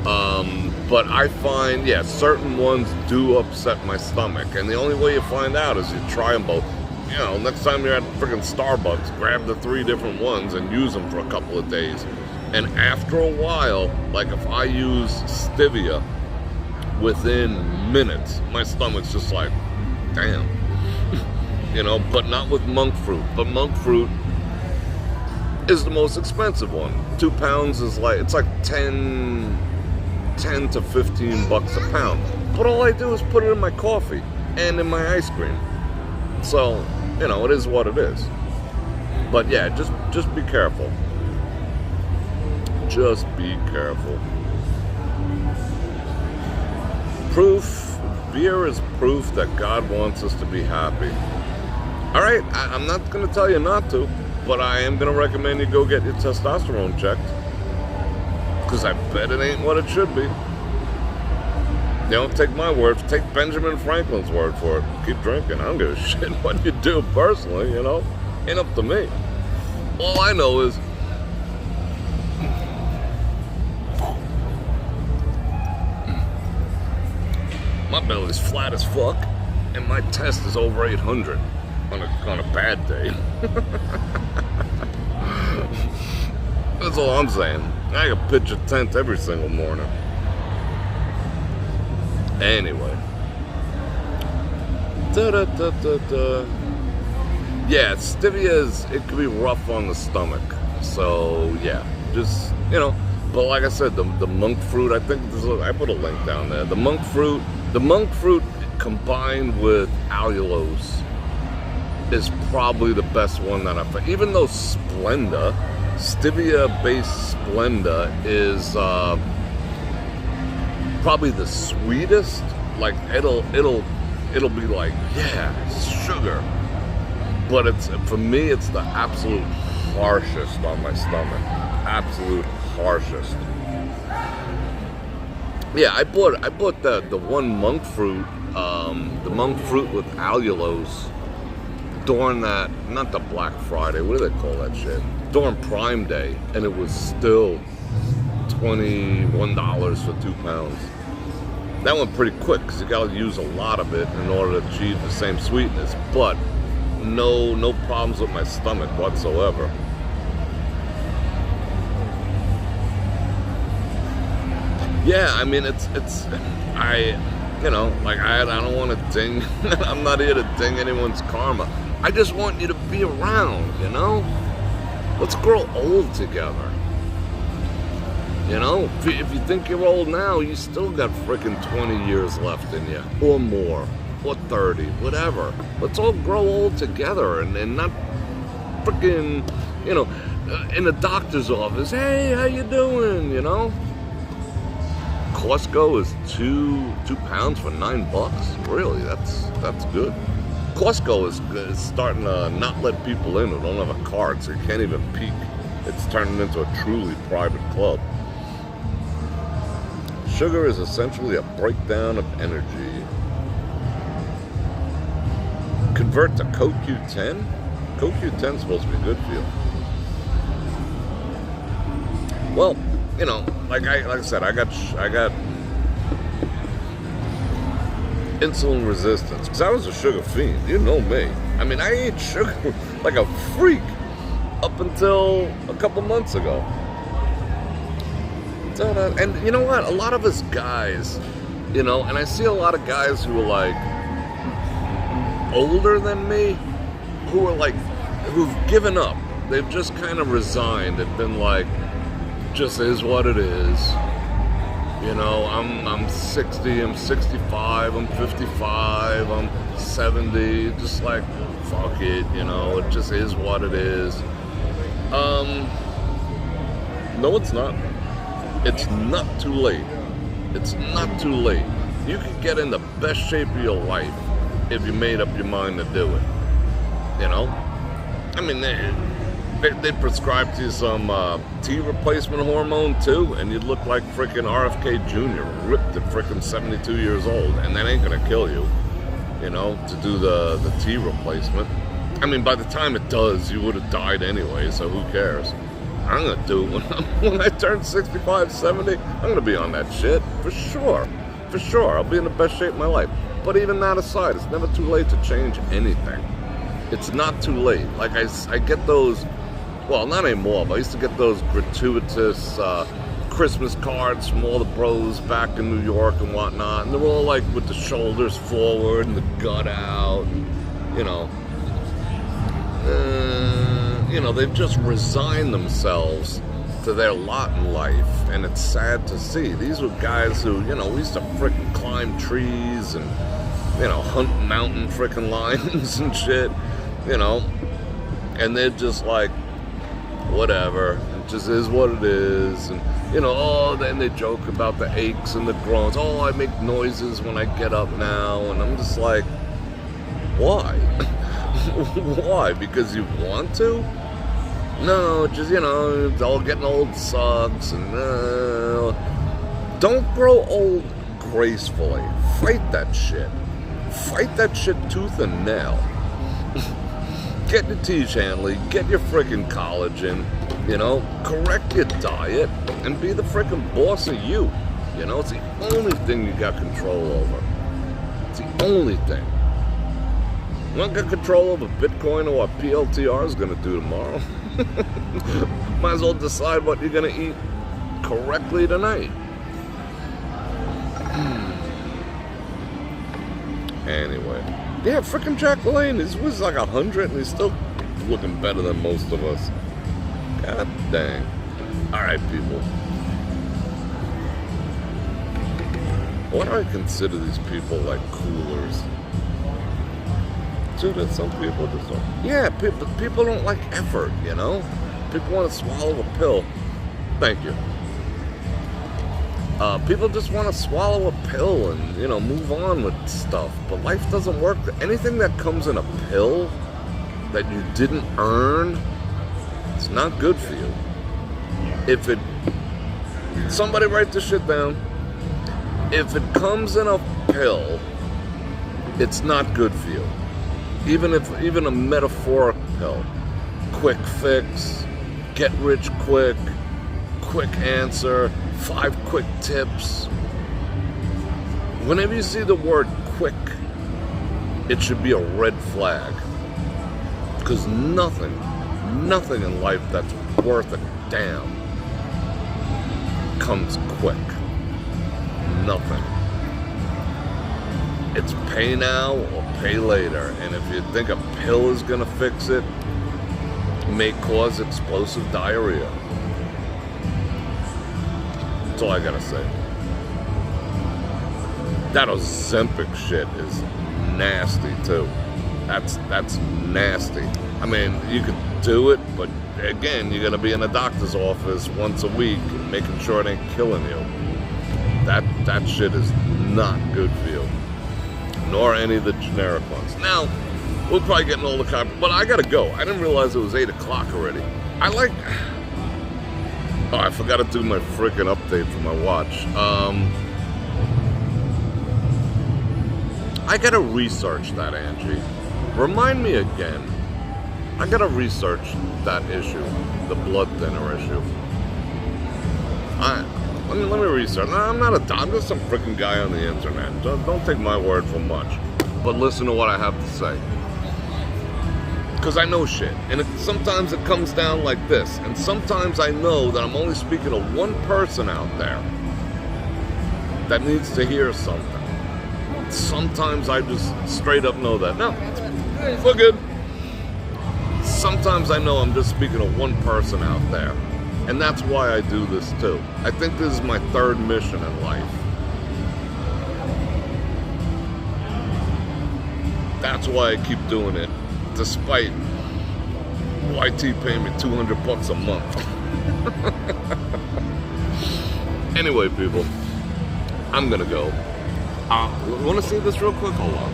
But I find, yeah, certain ones do upset my stomach. And the only way you find out is you try them both. You know, next time you're at freaking Starbucks, grab the 3 different ones and use them for a couple of days. And after a while, like if I use stevia, within minutes, my stomach's just like, damn. You know, but not with monk fruit. But monk fruit is the most expensive one. 2 pounds is like, it's like 10 to 15 bucks a pound. But all I do is put it in my coffee and in my ice cream. So, you know, it is what it is. But yeah, just be careful. Just be careful. Beer is proof that God wants us to be happy. All right, I'm not going to tell you not to, but I am going to recommend you go get your testosterone checked, because I bet it ain't what it should be. You don't take my word, take Benjamin Franklin's word for it. Keep drinking. I don't give a shit what you do personally, you know. Ain't up to me. All I know is my belly's flat as fuck, and my test is over 800 on a bad day. That's all I'm saying. I can pitch a tent every single morning. Anyway. Yeah, stevia it can be rough on the stomach. So, yeah, just, you know. But like I said, the monk fruit, I think I put a link down there. The monk fruit combined with allulose is probably the best one that I've found. Even though Splenda, stevia-based Splenda is probably the sweetest. Like it'll be like, yeah, sugar. But for me, it's the absolute harshest on my stomach. Absolute harshest. Yeah, I bought the one monk fruit, the monk fruit with allulose, during that, not the Black Friday, what do they call that shit? During Prime Day, and it was still $21 for 2 pounds. That went pretty quick because you gotta use a lot of it in order to achieve the same sweetness, but no problems with my stomach whatsoever. Yeah, I mean, I don't want to ding, I'm not here to ding anyone's karma. I just want you to be around, you know? Let's grow old together. You know, if you think you're old now, you still got freaking 20 years left in you, or more, or 30, whatever. Let's all grow old together and not freaking, you know, in the doctor's office, hey, how you doing, you know? Costco is two pounds for $9. Really, that's good. Costco is starting to not let people in who don't have a card, so you can't even peek. It's turning into a truly private club. Sugar is essentially a breakdown of energy. Convert to CoQ10? CoQ10 is supposed to be good for you. Well, you know, like I said, I got insulin resistance because I was a sugar fiend. You know me. I mean, I ate sugar like a freak up until a couple months ago. And you know what? A lot of us guys, you know, and I see a lot of guys who are like older than me, who've given up. They've just kind of resigned. They've been like, just is what it is. You know, I'm 60, I'm 65, I'm 55, I'm 70, just like, fuck it, you know, it just is what it is. No, it's not. It's not too late. It's not too late. You can get in the best shape of your life if you made up your mind to do it. You know? I mean, they prescribe to you some T replacement hormone too, and you'd look like freaking RFK Jr., ripped at freaking 72 years old, and that ain't gonna kill you, you know, to do the T replacement. I mean, by the time it does, you would have died anyway, so who cares? I'm gonna do it when I turn 65, 70, I'm gonna be on that shit, for sure. For sure, I'll be in the best shape of my life. But even that aside, it's never too late to change anything. It's not too late. Like I get those, well, not anymore, but I used to get those gratuitous Christmas cards from all the bros back in New York and whatnot, and they're all like with the shoulders forward and the gut out, you know. They've just resigned themselves to their lot in life, and it's sad to see. These were guys who, you know, we used to frickin' climb trees and, you know, hunt mountain frickin' lions and shit, you know, and they're just like, whatever, it just is what it is, and, you know, oh, then they joke about the aches and the groans, oh, I make noises when I get up now, and I'm just like, why? Why? Because you want to? No, just, you know, all getting old sucks, and don't grow old gracefully. Fight that shit. Fight that shit tooth and nail. Get your T. Hanley, get your freaking collagen, you know, correct your diet, and be the freaking boss of you. You know, it's the only thing you got control over. It's the only thing. You don't got control over Bitcoin or what PLTR is going to do tomorrow. Might as well decide what you're going to eat correctly tonight. Anyway. Yeah, frickin' Jack LaLanne, he was like 100 and he's still looking better than most of us. God dang. Alright, people. Why do I consider these people like coolers? Dude, that some people just don't. Yeah, people don't like effort, you know? People want to swallow a pill. Thank you. People just want to swallow a pill and, you know, move on with stuff. But life doesn't work. Anything that comes in a pill that you didn't earn, it's not good for you. Somebody write this shit down. If it comes in a pill, it's not good for you. even a metaphoric pill, quick fix, get rich quick answer, 5 quick tips. Whenever you see the word quick, it should be a red flag. Because nothing in life that's worth a damn comes quick. Nothing. It's pay now or pay later. And if you think a pill is gonna fix it, it may cause explosive diarrhea. That's all I gotta say. That Ozempic shit is nasty too. That's nasty. I mean, you could do it, but again, you're gonna be in a doctor's office once a week, making sure it ain't killing you. That shit is not good for you. Nor any of the generic ones. Now, we're probably getting all the copy, but I gotta go. I didn't realize it was 8 o'clock already. Oh, I forgot to do my freaking update for my watch. I gotta research that, Angie. Remind me again. I gotta research that issue, the blood thinner issue. Let me research. I'm not a doctor. I'm just some freaking guy on the internet. Don't take my word for much, but listen to what I have to say. Because I know shit, and sometimes it comes down like this, and sometimes I know that I'm only speaking to one person out there that needs to hear something. Sometimes I just straight up know that. No, we're good. Sometimes I know I'm just speaking to one person out there, and that's why I do this too. I think this is my 3rd mission in life. That's why I keep doing it. Despite YT paying me $200 a month. Anyway, people, I'm gonna go. Want to see this real quick? Hold on.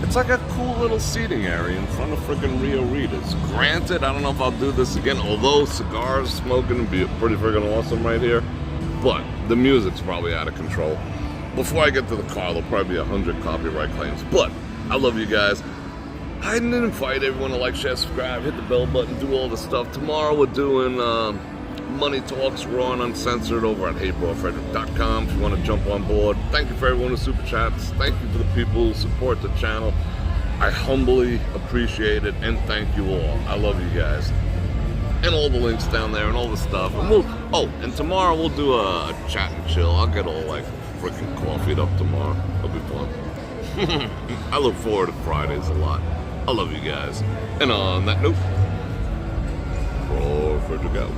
It's like a cool little seating area in front of freaking Rio Rita's. Granted, I don't know if I'll do this again, although cigars smoking would be pretty freaking awesome right here. But the music's probably out of control. Before I get to the car, there'll probably be 100 copyright claims. But I love you guys. I didn't invite everyone to like, share, subscribe, hit the bell button, do all the stuff. Tomorrow we're doing Money Talks Raw and Uncensored over at brorfredrik.com if you want to jump on board. Thank you for everyone who super chats. Thank you for the people who support the channel. I humbly appreciate it, and thank you all. I love you guys. And all the links down there and all the stuff. And and tomorrow we'll do a chat and chill. I'll get all like freaking coffeeed up tomorrow. It'll be fun. I look forward to Fridays a lot. I love you guys. And on that note, Bror Fredrik out.